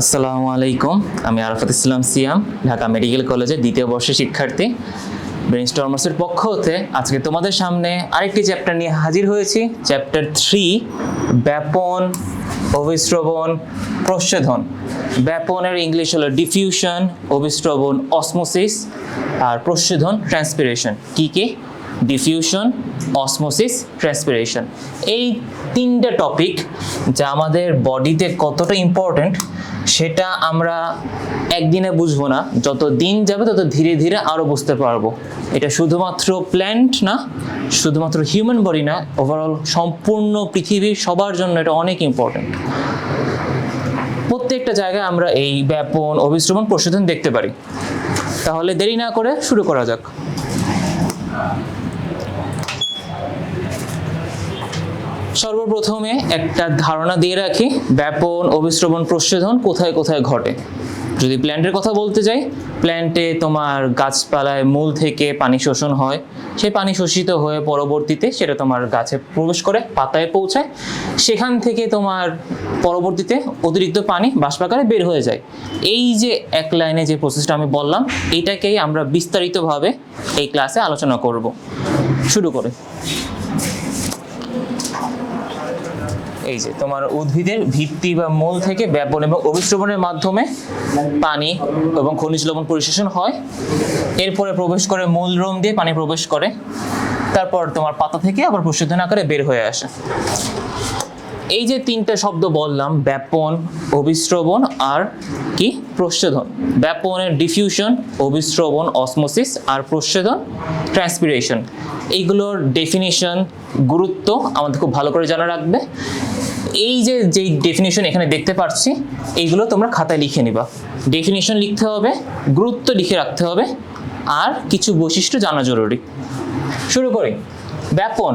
আসসালামু আলাইকুম, আমি আরাফাত ইসলাম সিয়াম, ঢাকা মেডিকেল কলেজের দ্বিতীয় বর্ষের শিক্ষার্থী। ব্রেইনস্টর্মার্সের পক্ষ হতে আজকে তোমাদের সামনে আরেকটি চ্যাপ্টার নিয়ে হাজির হয়েছি, চ্যাপ্টার 3, ব্যাপন, অভিস্রবণ, প্রচ্ছেদন। ব্যাপনের ইংলিশ হলো ডিফিউশন, অভিস্রবণ অসমোসিস, আর প্রচ্ছেদন ট্রান্সপিরেশন। কি ডিফিউশন, অসমোসিস, ট্রান্সপিরেশন, এই তিনটা টপিক যা আমাদের বডিতে কতটা ইম্পর্ট্যান্ট সেটা আমরা একদিনে বুঝবো না, যত দিন যাবে তত ধীরে ধীরে আরও বুঝতে পারবো। এটা শুধুমাত্র প্ল্যান্ট না, শুধুমাত্র হিউম্যান বডি না, ওভারঅল সম্পূর্ণ পৃথিবীর সবার জন্য এটা অনেক ইম্পর্ট্যান্ট। প্রত্যেকটা জায়গায় আমরা এই ব্যাপন, অভিস্রবণ, প্রচ্ছেদন দেখতে পারি। তাহলে দেরি না করে শুরু করা যাক। সর্বপ্রথমে একটা ধারণা দিয়ে রাখি, ব্যাপন, অভিস্রবণ, প্রচ্ছেদন কোথায় কোথায় ঘটে। যদি প্ল্যান্টের কথা বলতে যাই, প্ল্যান্টে তোমার গাছপালায় মূল থেকে পানি শোষণ হয়, সেই পানি শোষিত হয়ে পরবর্তীতে সেটা তোমার গাছে প্রবেশ করে, পাতায় পৌঁছায়, সেখান থেকে তোমার পরবর্তীতে অতিরিক্ত পানি বাষ্পাকারে বের হয়ে যায়। এই যে এক লাইনে যে প্রসেসটা আমি বললাম, এইটাকেই আমরা বিস্তারিতভাবে এই ক্লাসে আলোচনা করব। শুরু করে এই যে তোমার উদ্ভিদের ভিত্তি বা মূল থেকে ব্যাপন এবং অভিস্রবণের মাধ্যমে পানি এবং খনিজ লবণ পরিশোষণ হয়। এরপরে প্রবেশ করে মূলরোম দিয়ে পানি প্রবেশ করে, তারপর তোমার পাতা থেকে আবার প্রচ্ছেদন আকারে বের হয়ে আসে। এই যে তিনটা শব্দ বললাম, ব্যাপন, অভিস্রবণ আর কি প্রচ্ছেদন। ব্যাপনের ডিফিউশন, অভিস্রবণ অসমোসিস, আর প্রচ্ছেদন ট্রান্সপিরেশন। এইগুলোর ডেফিনিশন, গুরুত্ব আমাদের খুব ভালো করে জানা রাখবে। এই যে যেই ডেফিনিশন এখানে দেখতে পাচ্ছি, এইগুলো তোমরা খাতায় লিখে নিবা। ডেফিনিশন লিখতে হবে, গুরুত্ব লিখে রাখতে হবে, আর কিছু বৈশিষ্ট্য জানা জরুরি। শুরু করি। ব্যাপন,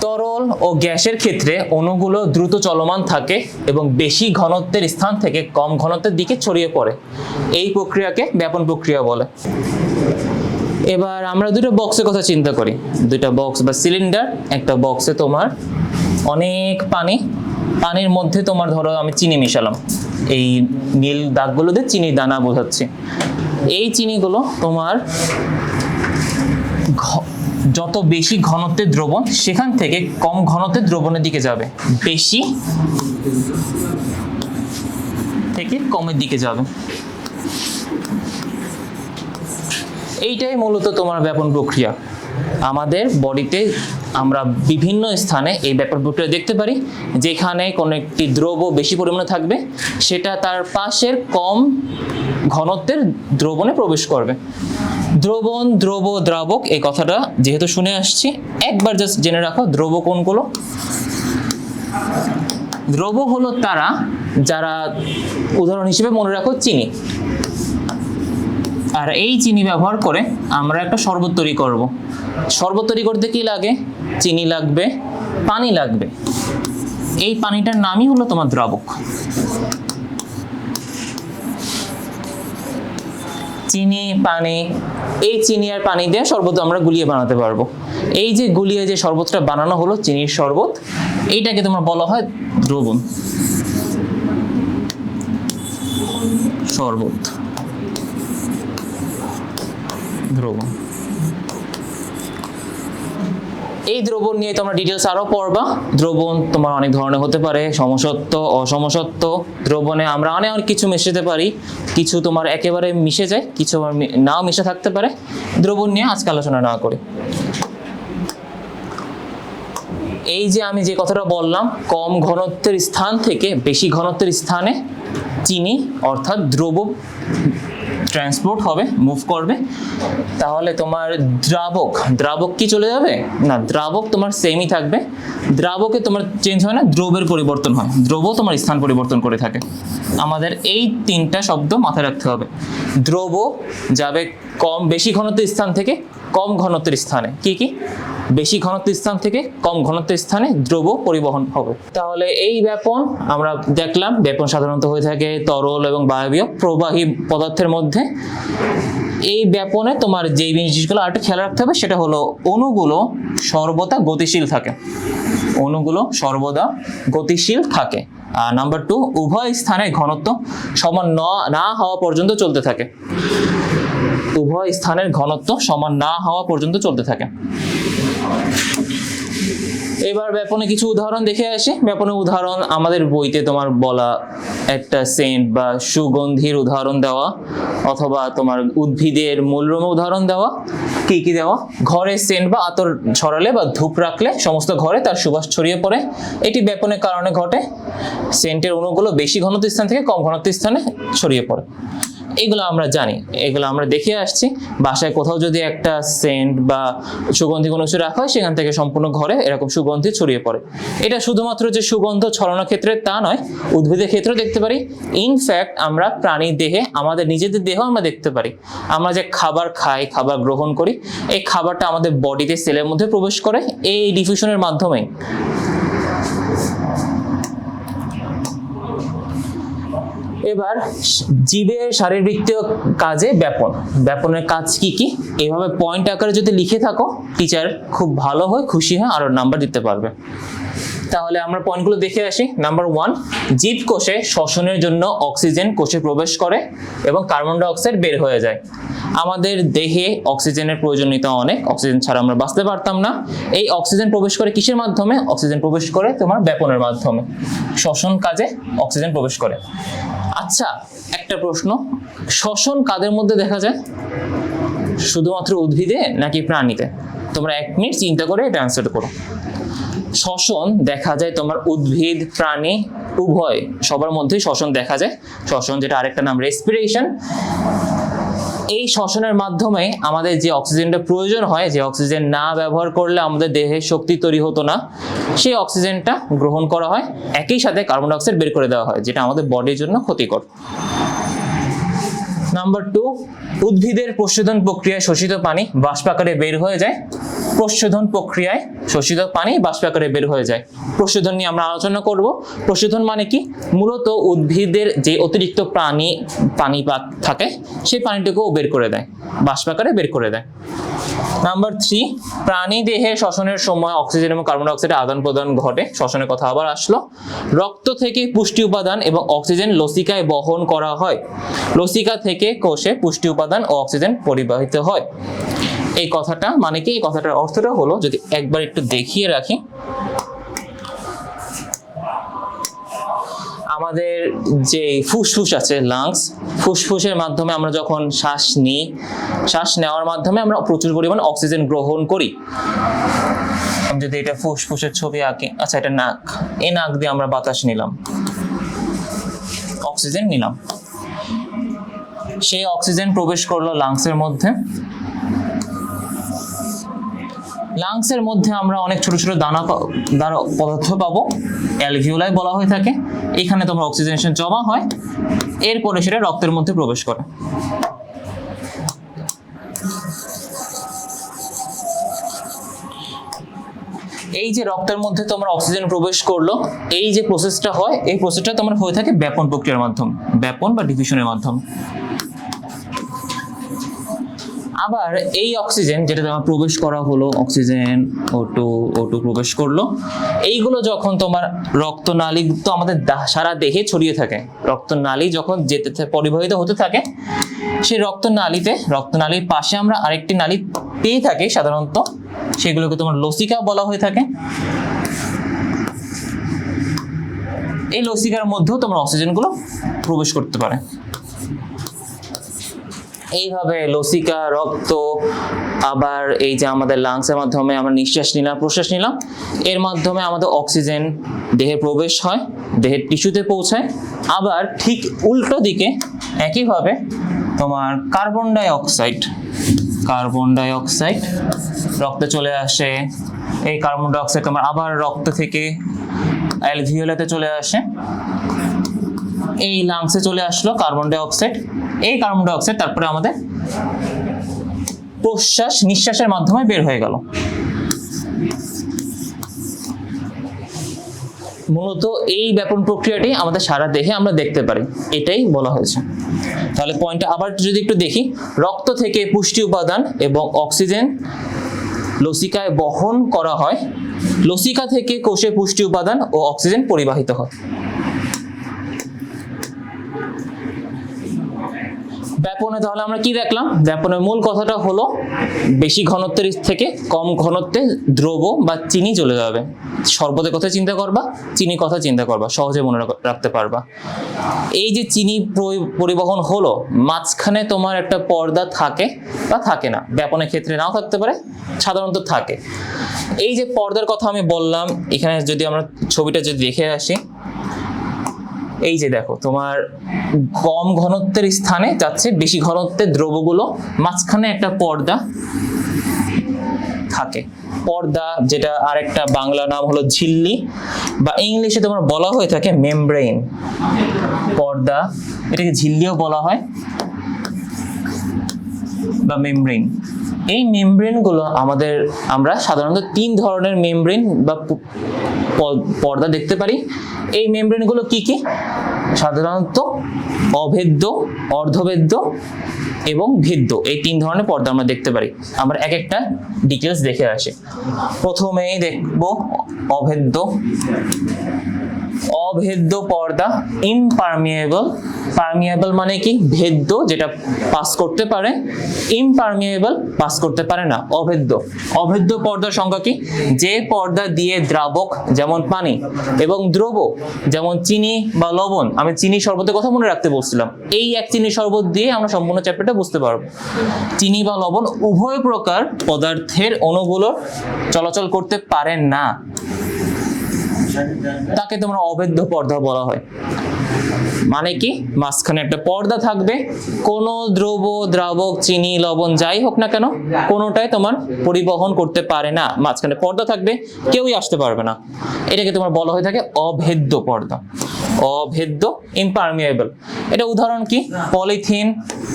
তরল ও গ্যাসের ক্ষেত্রে অণুগুলো দ্রুত চলমান থাকে এবং বেশি ঘনত্বের স্থান থেকে কম ঘনত্বের দিকে ছড়িয়ে পড়ে। এই প্রক্রিয়াকে ব্যাপন প্রক্রিয়া বলে। এবার আমরা দুটো বক্সের কথা চিন্তা করি। দুইটা বক্স বা সিলিন্ডার, একটা বক্সে তোমার অনেক পানির মধ্যে তোমার ধরো আমি চিনি মিশালাম, এই নীল দাগগুলো দিয়ে চিনির দানা বোঝাচ্ছি। এই চিনিগুলো তোমার যত বেশি ঘনত্বের দ্রবণ, সেখান থেকে কম ঘনত্বের দ্রবণের দিকে যাবে, বেশি থেকে কমের দিকে যাবে। এইটাই মূলত তোমার ব্যাপন প্রক্রিয়া। আমাদের বডিতে আমরা বিভিন্ন স্থানে এই ব্যাপন প্রক্রিয়া দেখতে পারি। যেখানে কোনো একটি দ্রব্য বেশি পরিমাণে থাকবে, সেটা তার পাশের কম ঘনত্বের দ্রবণে প্রবেশ করবে। দ্রবণ, দ্রব, দ্রাবক, এই কথাটা যেহেতু শুনে আসছি, একবার জাস্ট জেনে রাখো দ্রব কোনগুলো। দ্রব হলো তারা যারা, উদাহরণ হিসেবে মনে রাখো চিনি। আর এই চিনি ব্যবহার করে আমরা একটা শরবত তৈরি করব। শরবত তৈরি করতে কি লাগে? চিনি লাগবে, পানি লাগবে। এই পানিটার নামই হলো তোমার দ্রাবক। চিনি, পানি, এই চিনি আর পানি দিয়ে শরবত আমরা গুলিয়ে বানাতে পারবো। এই যে গুলিয়ে যে শরবতটা বানানো হলো, চিনির শরবত, এইটাকে তোমার বলা হয় দ্রবণ, শরবত, দ্রবণ। এই দ্রবণ নিয়ে তোমরা ডিটেলস আরো পড়বা। দ্রবণ তোমার অনেক ধরনের হতে পারে, সমসত্ব, অসমসত্ব। দ্রবণে আমরা অনেক কিছু মেশাতে পারি, কিছু তোমার একেবারে মিশে যায়, কিছু নাও মিশে থাকতে পারে। দ্রবণ নিয়ে আজকে আলোচনা না করি। এই যে আমি যে কথাটা বললাম, কম ঘনত্বের স্থান থেকে বেশি ঘনত্বের স্থানে চিনি অর্থাৎ দ্রব ট্রান্সপোর্ট হবে, মুভ করবে। তাহলে তোমার দ্রাবক কি চলে যাবে না? দ্রাবক তোমার সেমই থাকবে। দ্রাবকে তোমার চেঞ্জ হয় না, দ্রবের পরিবর্তন হয়। দ্রব তোমার স্থান পরিবর্তন করে থাকে। আমাদের এই তিনটা শব্দ মাথায় রাখতে হবে। দ্রব যাবে বেশি ঘনত্বের স্থান থেকে কম ঘনত্বের স্থানে। কি বেশি ঘনত্বের স্থান থেকে কম ঘনত্বের স্থানে দ্রব পরিবহন হবে। তাহলে এই ব্যাপন আমরা দেখলাম, ব্যাপন সাধারণত হয়ে থাকে তরল এবং বায়বীয় প্রবাহী পদার্থের মধ্যে। এই ব্যাপনে তোমার যেই জিনিসগুলো আরেকটা খেয়াল রাখতে হবে, সেটা হলো অণুগুলো সর্বদা গতিশীল থাকে। অণুগুলো সর্বদা গতিশীল থাকে। আর নাম্বার 2, উভয় স্থানের ঘনত্ব সমান না হওয়া পর্যন্ত চলতে থাকে। উভয় স্থানের ঘনত্ব সমান না হওয়া পর্যন্ত চলতে থাকে। এবার ব্যাপনে কিছু উদাহরণ দেখে আসি। ব্যাপনের উদাহরণ আমাদের বইতে তোমার বলা একটা সেন্ট বা সুগন্ধির উদাহরণ দেওয়া, অথবা তোমার উদ্ভিদের মূলরোমে উদাহরণ দেওয়া। কি কি দেওয়া? ঘরে সেন্ট বা আতর ছড়ালে বা ধূপ রাখলে সমস্ত ঘরে তার সুবাস ছড়িয়ে পড়ে, এটি ব্যাপনের কারণে ঘটে। সেন্টের অণুগুলো বেশি ঘনত্ব স্থান থেকে কম ঘনত্ব স্থানে ছড়িয়ে পড়ে। এগুলো আমরা জানি, এগুলো আমরা দেখে আসছি। বাসায় কোথাও যদি একটা সেন্ট বা সুগন্ধি কোনো কিছু রাখা হয়, সেখান থেকে সম্পূর্ণ ঘরে এরকম সুগন্ধি ছড়িয়ে পড়ে। এটা শুধুমাত্র যে সুগন্ধ ছড়ানোর ক্ষেত্রে তা নয়, উদ্ভিদের ক্ষেত্রেও দেখতে পারি। ইনফ্যাক্ট আমরা প্রাণীর দেহে, আমাদের নিজেদের দেহ আমরা দেখতে পারি। আমরা যে খাবার খাই, খাবার গ্রহণ করি, এই খাবারটা আমাদের বডিতে সেলের মধ্যে প্রবেশ করে এই ডিফিউশনের মাধ্যমেই। এবার জীবের শারীরবৃত্তীয় কাজে ব্যাপনের কাজ কি কি, এইভাবে পয়েন্ট আকারে যদি লিখে থাকো, টিচার খুব ভালো হয়, খুশি হয়, আরো নাম্বার দিতে পারবে। তাহলে আমরা পয়েন্টগুলো দেখে আসি। নাম্বার 1, জীব কোষে শ্বসনের জন্য অক্সিজেন কোষে প্রবেশ করে এবং কার্বন ডাই অক্সাইড বের হয়ে যায়। আমাদের দেহে অক্সিজেনের প্রয়োজনীয়তা অনেক, অক্সিজেন ছাড়া আমরা বাঁচতে পারতাম না। এই অক্সিজেন প্রবেশ করে কিসের মাধ্যমে? অক্সিজেন প্রবেশ করে তোমার ব্যাপনের মাধ্যমে, শ্বসন কাজে অক্সিজেন প্রবেশ করে। আচ্ছা, একটা প্রশ্ন, শ্বসন কাদের মধ্যে দেখা যায়? শুধুমাত্র উদ্ভিদে নাকি প্রাণীতে? তোমরা 1 মিনিট চিন্তা করে এটা অ্যান্সার করো। শ্বসন দেখা যায় তোমার উদ্ভিদ, প্রাণী উভয়, সবার মধ্যেই শ্বসন দেখা যায়। শ্বসন, যেটা আরেকটা নাম রেসপিরেশন। এই শ্বসনের মাধ্যমে আমাদের যে অক্সিজেনটা প্রয়োজন হয়, যে অক্সিজেন না ব্যবহার করলে আমাদের দেহে শক্তি তৈরি হতো না, সেই অক্সিজেনটা গ্রহণ করা হয়, একই সাথে কার্বন ডাই অক্সাইড বের করে দেওয়া হয়, যেটা আমাদের বডির জন্য ক্ষতিকর। নাম্বার 2, উদ্ভিদের প্রশোধন প্রক্রিয়ায় শোষিত পানি বাষ্প আকারে বের হয়ে যায়। প্রশোধন প্রক্রিয়ায় শোষিত পানি বাষ্প আকারে বের হয়ে যায়। প্রশোধন নিয়ে আমরা আলোচনা করব। প্রশোধন মানে কি? মূলত উদ্ভিদের যে অতিরিক্ত পানি থাকে, সেই পানিটুকুও বের করে দেয়, বাষ্প আকারে বের করে দেয়। নাম্বার 3, প্রাণী দেহে শ্বসনের সময় অক্সিজেন এবং কার্বন ডাই অক্সাইডের আদান প্রদান ঘটে। শ্বসনের কথা আবার আসলো। রক্ত থেকে পুষ্টি উপাদান এবং অক্সিজেন লসিকায় বহন করা হয়। লসিকা থেকে কোষে পুষ্টি উপাদান ও অক্সিজেন পরিবাহিত হয়। এই কথাটা মানে কি? এই কথাটার অর্থটা হলো, যদি একবার একটু দেখিয়ে রাখি, আমাদের যে ফুসফুস আছে, লাংস, ফুসফুসের মাধ্যমে আমরা যখন শ্বাস নিই, শ্বাস নেওয়ার মাধ্যমে আমরা প্রচুর পরিমাণ অক্সিজেন গ্রহণ করি। আমি যদি এটা ফুসফুসের ছবি আঁকি, আচ্ছা এটা নাক, এই নাক দিয়ে আমরা বাতাস নিলাম, অক্সিজেন নিলাম, সেই অক্সিজেন প্রবেশ করলো লাংসের মধ্যে। লাংসের মধ্যে আমরা অনেক ছোট ছোট দানা পদার্থ পাবো, অ্যালভিওলাই বলা হয়ে থাকে। এখানে তোমার অক্সিজেনেশন জমা হয়, এরপরে সেটা রক্তের মধ্যে প্রবেশ করে। এই যে রক্তের মধ্যে তোমার অক্সিজেন প্রবেশ করলো, এই যে প্রসেসটা হয়, এই প্রসেসটা তোমার হয়ে থাকে ব্যাপন প্রক্রিয়ার মাধ্যমে, ব্যাপন বা ডিফিউশনের মাধ্যমে। আবার এই অক্সিজেন যেটা তোমার প্রবেশ করা হলো, অক্সিজেন O2 প্রবেশ করলো, এইগুলো যখন তোমার রক্তনালী, তো আমাদের সারা দেহে ছড়িয়ে থাকে, রক্তনালী যখন পরিবাহিত হতে থাকে, সেই রক্তনালীর পাশে আমরা আরেকটি নালী পেয়ে থাকি সাধারণত, সেগুলোকে তোমার লসিকা বলা হয়ে থাকে। এই লসিকার মধ্যেও তোমার অক্সিজেনগুলো প্রবেশ করতে পারে। এইভাবে লসিকা, রক্ত, আবার এই যে আমাদের লাংসের মাধ্যমে আমরা নিঃশ্বাস নিলাম, প্রশ্বাস নিলাম, এর মাধ্যমে আমাদের অক্সিজেন দেহে প্রবেশ হয়, দেহের টিস্যুতে পৌঁছায়। আবার ঠিক উল্টো দিকে একইভাবে তোমার কার্বন ডাই অক্সাইড রক্তে চলে আসে। এই কার্বন ডাই অক্সাইড তোমার আবার রক্ত থেকে অ্যালভিওলাতে চলে আসে, এই লাংসে চলে আসলো কার্বন ডাই অক্সাইড। এই কার্বন ডাই অক্সাইড তারপরে আমাদের নিঃশ্বাসের মাধ্যমে বের হয়ে গেল। মূলত এই ব্যাপন প্রক্রিয়াটি আমাদের সারা দেহে আমরা দেখতে পারি, এটাই বলা হয়েছে। তাহলে পয়েন্টটা আবার যদি একটু দেখি, রক্ত থেকে পুষ্টি উপাদান এবং অক্সিজেন লসিকায় বহন করা হয়, লসিকা থেকে কোষে পুষ্টি উপাদান ও অক্সিজেন পরিবাহিত হয়। ব্যাপনে তাহলে আমরা কি দেখলাম? ব্যাপনের মূল কথাটা হলো বেশি ঘনত্বের থেকে কম ঘনত্বে দ্রব বা চিনি চলে যাবে। শরবতের কথা চিন্তা করবা, চিনির কথা চিন্তা করবা, সহজে মনে রাখতে পারবা। এই যে চিনি পরিবহন হলো, মাঝখানে তোমার একটা পর্দা থাকে বা থাকে না, ব্যাপনের ক্ষেত্রে নাও থাকতে পারে, সাধারণত থাকে। এই যে পর্দার কথা আমি বললাম, এখানে যদি আমরা ছবিটা যদি দেখে আসি, এই যে দেখো তোমার কম ঘনত্বের স্থানে যাচ্ছে বেশি ঘনত্বের দ্রবগুলো, মাঝখানে একটা পর্দা থাকে। পর্দা, যেটা আরেকটা বাংলা নাম হলো ঝিল্লি, বা ইংলিশে তোমার বলা হয়ে থাকে মেমব্রেন। পর্দা, এটাকে ঝিল্লিও বলা হয় বা মেমব্রেন। এই মেমব্রেনগুলো আমরা সাধারণত 3 ধরনের মেমব্রেন বা পর্দা দেখতে পারি। এই মেমব্রেনগুলো কি কি? সাধারণত অভেদ্য, অর্ধভেদ্য এবং ভেদ্য, এই 3 ধরনের পর্দা আমরা দেখতে পারি। আমরা এক একটা ডিটেলস দেখে আসি। প্রথমেই দেখব অভেদ্য। অভেদ্য পর্দা ইমপারমিয়েবল। পারমিয়েবল মানে কি? ভেদ্য, যেটা পাস করতে পারে। ইমপারমিয়েবল, পাস করতে পারে না। অভেদ্য। অভেদ্য পর্দার সংজ্ঞা কি? যে পর্দা দিয়ে দ্রাবক যেমন পানি এবং দ্রব যেমন চিনি বা লবণ, আমি চিনি শরবতের কথা মনে রাখতে বলছিলাম, এই এক চিনি শরবত দিয়ে আমরা সম্পূর্ণ চ্যাপ্টারটা বুঝতে পারবো। চিনি বা লবণ উভয় প্রকার পদার্থের অণুগুলো চলাচল করতে পারে না, তাকে তোমরা অভেদ্য পর্দা বলা হয়। মানে কি? মাঝখানে একটা পর্দা থাকবে, কোনো দ্রব, দ্রাবক, চিনি, লবণ যাই হোক না কেন, কোনোটাই তোমার পরিবহন করতে পারে না। মাঝখানে পর্দা থাকবে, কেউই আসতে পারবে না। এটাকে তোমার বলা হয়ে থাকে অভেদ্য পর্দা। অভেদ্য, ইমপারমিয়েবল। এটা উদাহরণ কি? পলিথিন,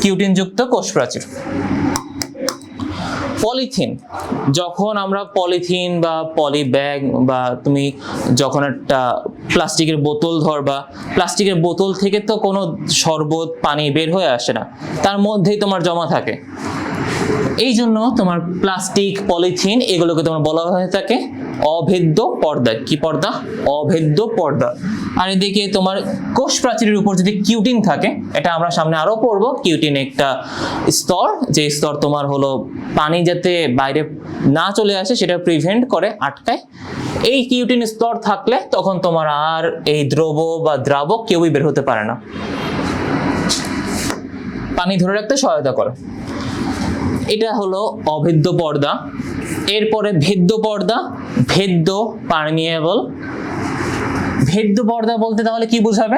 কিউটিন যুক্ত কোষ প্রাচীর। পলিথিন, যখন আমরা পলিথিন বা পলি ব্যাগ বা তুমি যখন একটা প্লাস্টিকের বোতল ধরবা, প্লাস্টিকের বোতল থেকে তো কোনো শরবত, পানি বের হয়ে আসে না, তার মধ্যেই তোমার জমা থাকে। এই জন্য তোমার প্লাস্টিক, পলিথিন এগুলোকে তোমার বলা হয়ে থাকে অভেদ্য পর্দা। কি পর্দা? অভেদ্য পর্দা। আর এদিকে তোমার কোষ প্রাচীরের উপর যদি কিউটিন থাকে, এটা আমরা সামনে আরো পড়বো, কিউটিন একটা স্তর, যে স্তর তোমার হলো পানি যাতে বাইরে না চলে আসে সেটা প্রিভেন্ট করে, আটকায়। এই কিউটিন স্তর থাকলে তখন তোমার আর এই দ্রব বা দ্রাবক কেউই বের হতে পারে না, পানি ধরে রাখতে সহায়তা করে। এটা হলো অভেদ্য পর্দা। এরপরে ভেদ্য পর্দা। ভেদ্য, পারমিয়েবল। ভেদ্য পর্দা বলতে তাহলে কি বোঝাবে?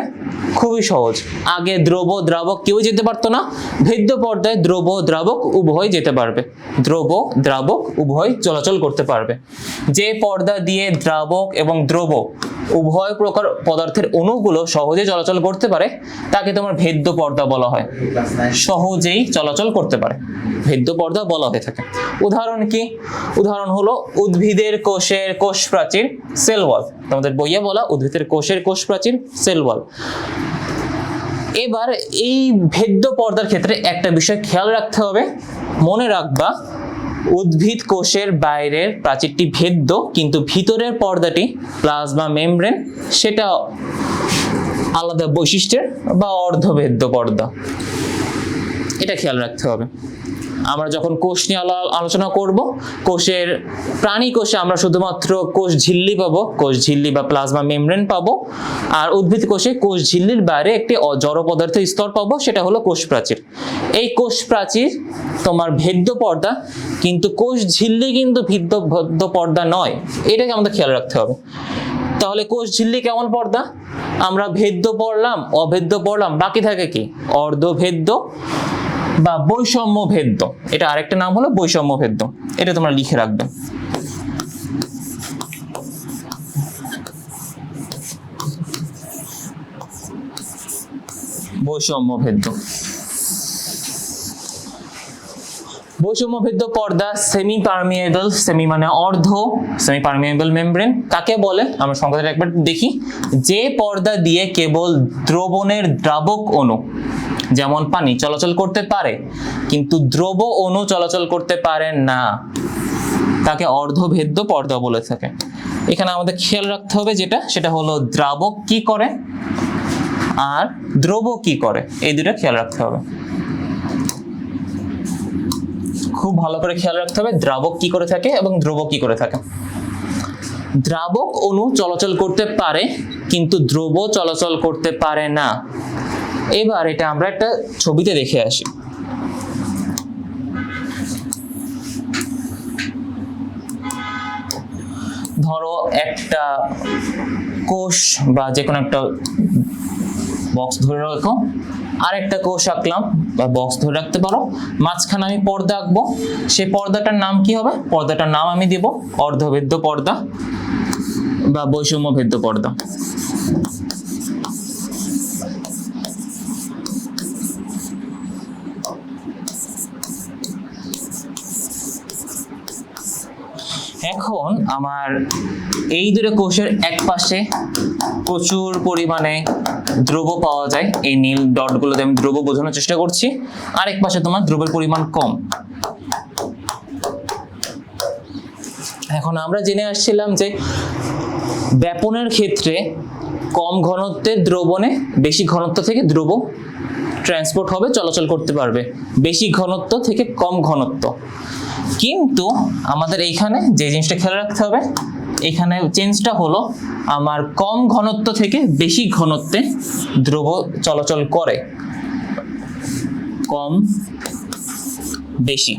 খুবই সহজ, আগে দ্রব, দ্রাবক কেউ যেতে পারতো না, ভেদ্য পর্দায় দ্রব, দ্রাবক উভয় যেতে পারবে। দ্রব, দ্রাবক উভয় চলাচল করতে পারবে। যে পর্দা দিয়ে দ্রাবক এবং দ্রব উভয় প্রকার পদার্থের অণুগুলো সহজে চলাচল করতে পারে, তাকে তোমার ভেদ্য পর্দা বলা হয়। সহজেই চলাচল করতে পারে, ভেদ্য পর্দা বলা হয়ে থাকে। উদাহরণ কি? উদাহরণ হলো উদ্ভিদের কোষের কোষ প্রাচীর, সেল ওয়াল। তোমাদের বইয়ে বলা উদ্ভিদের কোষের কোষ প্রাচীর, সেল ওয়াল। এবার এই ভেদ্য পর্দার ক্ষেত্রে একটা বিষয় খেয়াল রাখতে হবে, মনে রাখবা উদ্ভিদ কোষের বাইরের প্রাচীরটি ভেদ্য, কিন্তু ভিতরের পর্দাটি প্লাজমা মেমব্রেন, সেটা আলাদা বৈশিষ্ট্যের বা অর্ধভেদ্য পর্দা। এটা খেয়াল রাখতে হবে। আমরা যখন কোষ নিয়ে আলোচনা করব, কোষের প্রাণী কোষে আমরা শুধুমাত্র কোষ ঝিল্লি পাবো, কোষ ঝিল্লি বা প্লাজমা মেমব্রেন পাবো। আর উদ্ভিদ কোষে কোষ ঝিল্লির বাইরে একটি জড় পদার্থের স্তর পাবো, সেটা হলো কোষ প্রাচীর। এই কোষ প্রাচীর তোমার ভেদ্য পর্দা, কিন্তু কোষ ঝিল্লি কিন্তু ভেদ্য পর্দা নয়, এটাকে আমাদের খেয়াল রাখতে হবে। তাহলে কোষ ঝিল্লি কেমন পর্দা? আমরা ভেদ্য পড়লাম, অভেদ্য পড়লাম, বাকি থাকে কি? অর্ধভেদ্য বা বৈষম্য ভেদ্য। এটা আরেকটা নাম হলো বৈষম্য ভেদ্য, এটা তোমরা লিখে রাখবে। বৈষম্য ভেদ্য। বৈষম্য ভেদ্য পর্দা সেমি পারমিয়েবল, সেমি মানে অর্ধ, সেমি পারমিয়েবল মেমব্রেন কাকে বলে? আমরা সংজ্ঞাটা একবার দেখি। যে পর্দা দিয়ে কেবল দ্রবণের দ্রাবক অণু যেমন পানি চলাচল করতে পারে, কিন্তু দ্রব অণু চলাচল করতে পারে না, তাকে অর্ধভেদ্য পর্দা বলে থাকে। এখানে আমাদের খেয়াল রাখতে হবে যেটা, সেটা হলো দ্রাবক কি করে? আর দ্রব কি করে, এই দুটো খেয়াল রাখতে হবে। খুব ভালো করে খেয়াল রাখতে হবে দ্রাবক কি করে থাকে এবং দ্রব কি করে থাকে। দ্রাবক অণু চলাচল করতে পারে কিন্তু দ্রব চলাচল করতে পারে না। এবার এটা আমরা একটা ছবিতে দেখে আসি। ধরো একটা কোষ বা যে কোনো একটা বক্স ধরে রাখো, আর একটা কোষ আঁকলাম বা বক্স ধরে রাখতে পারো, মাঝখানে আমি পর্দা আঁকবো। সেই পর্দাটার নাম কি হবে? পর্দাটার নাম আমি দিব অর্ধভেদ্য পর্দা বা বৈষম্য ভেদ্য পর্দা। এখন আমার এই দুটো কোষের এক পাশে প্রচুর পরিমাণে দ্রব পাওয়া যায়, এই নীল ডটগুলোতে আমি দ্রব বোঝানোর চেষ্টা করছি। আরেক পাশে তোমার দ্রবের পরিমাণ কম। এখন আমরা জেনে আসছিলাম যে ব্যাপনের ক্ষেত্রে কম ঘনত্বের দ্রবণে বেশি ঘনত্ব থেকে দ্রব ট্রান্সপোর্ট হবে, চলাচল করতে পারবে, বেশি ঘনত্ব থেকে কম ঘনত্ব। কিন্তু আমাদের এইখানে যে জিনিসটা খেয়াল রাখতে হবে, এখানে চেঞ্জটা হলো আমার কম ঘনত্ব থেকে বেশি ঘনত্বে দ্রব চলাচল করে। কম বেশি,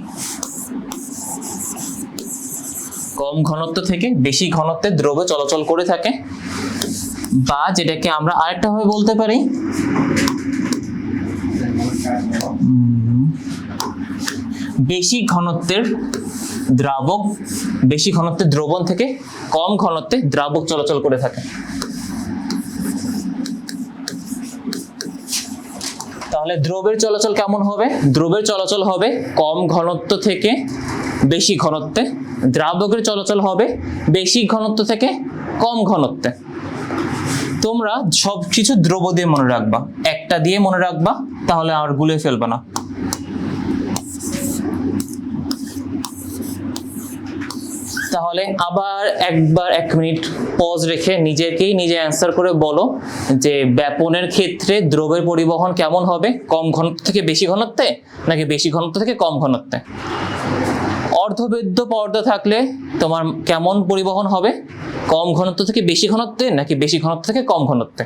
কম ঘনত্ব থেকে বেশি ঘনত্বে দ্রব চলাচল করে থাকে, বা যেটাকে আমরা আরেকটা ভাবে বলতে পারি বেশি ঘনত্বের দ্রাবক বেশি ঘনত্বের দ্রবণ থেকে কম ঘনত্বে দ্রাবক চলাচল করে থাকে। তাহলে দ্রবের চলাচল কেমন হবে? দ্রবের চলাচল হবে কম ঘনত্ব থেকে বেশি ঘনত্বে, দ্রাবকের চলাচল হবে বেশি ঘনত্ব থেকে কম ঘনত্বে। তোমরা সবকিছু দ্রব দিয়ে মনে রাখবা, একটা দিয়ে মনে রাখবা, তাহলে আর গুলে ফেলবা না। তাহলে আবার একবার 1 মিনিট পজ রেখে নিজেকেই নিজে অ্যান্সার করে বলো যে ব্যাপনের ক্ষেত্রে দ্রবের পরিবহন কেমন হবে, কম ঘনত্ব থেকে বেশি ঘনত্বে নাকি বেশি ঘনত্ব থেকে কম ঘনত্বে? অর্ধবেদ্য পর্দা থাকলে তোমার কেমন পরিবহন হবে, কম ঘনত্ব থেকে বেশি ঘনত্বে নাকি বেশি ঘনত্ব থেকে কম ঘনত্বে?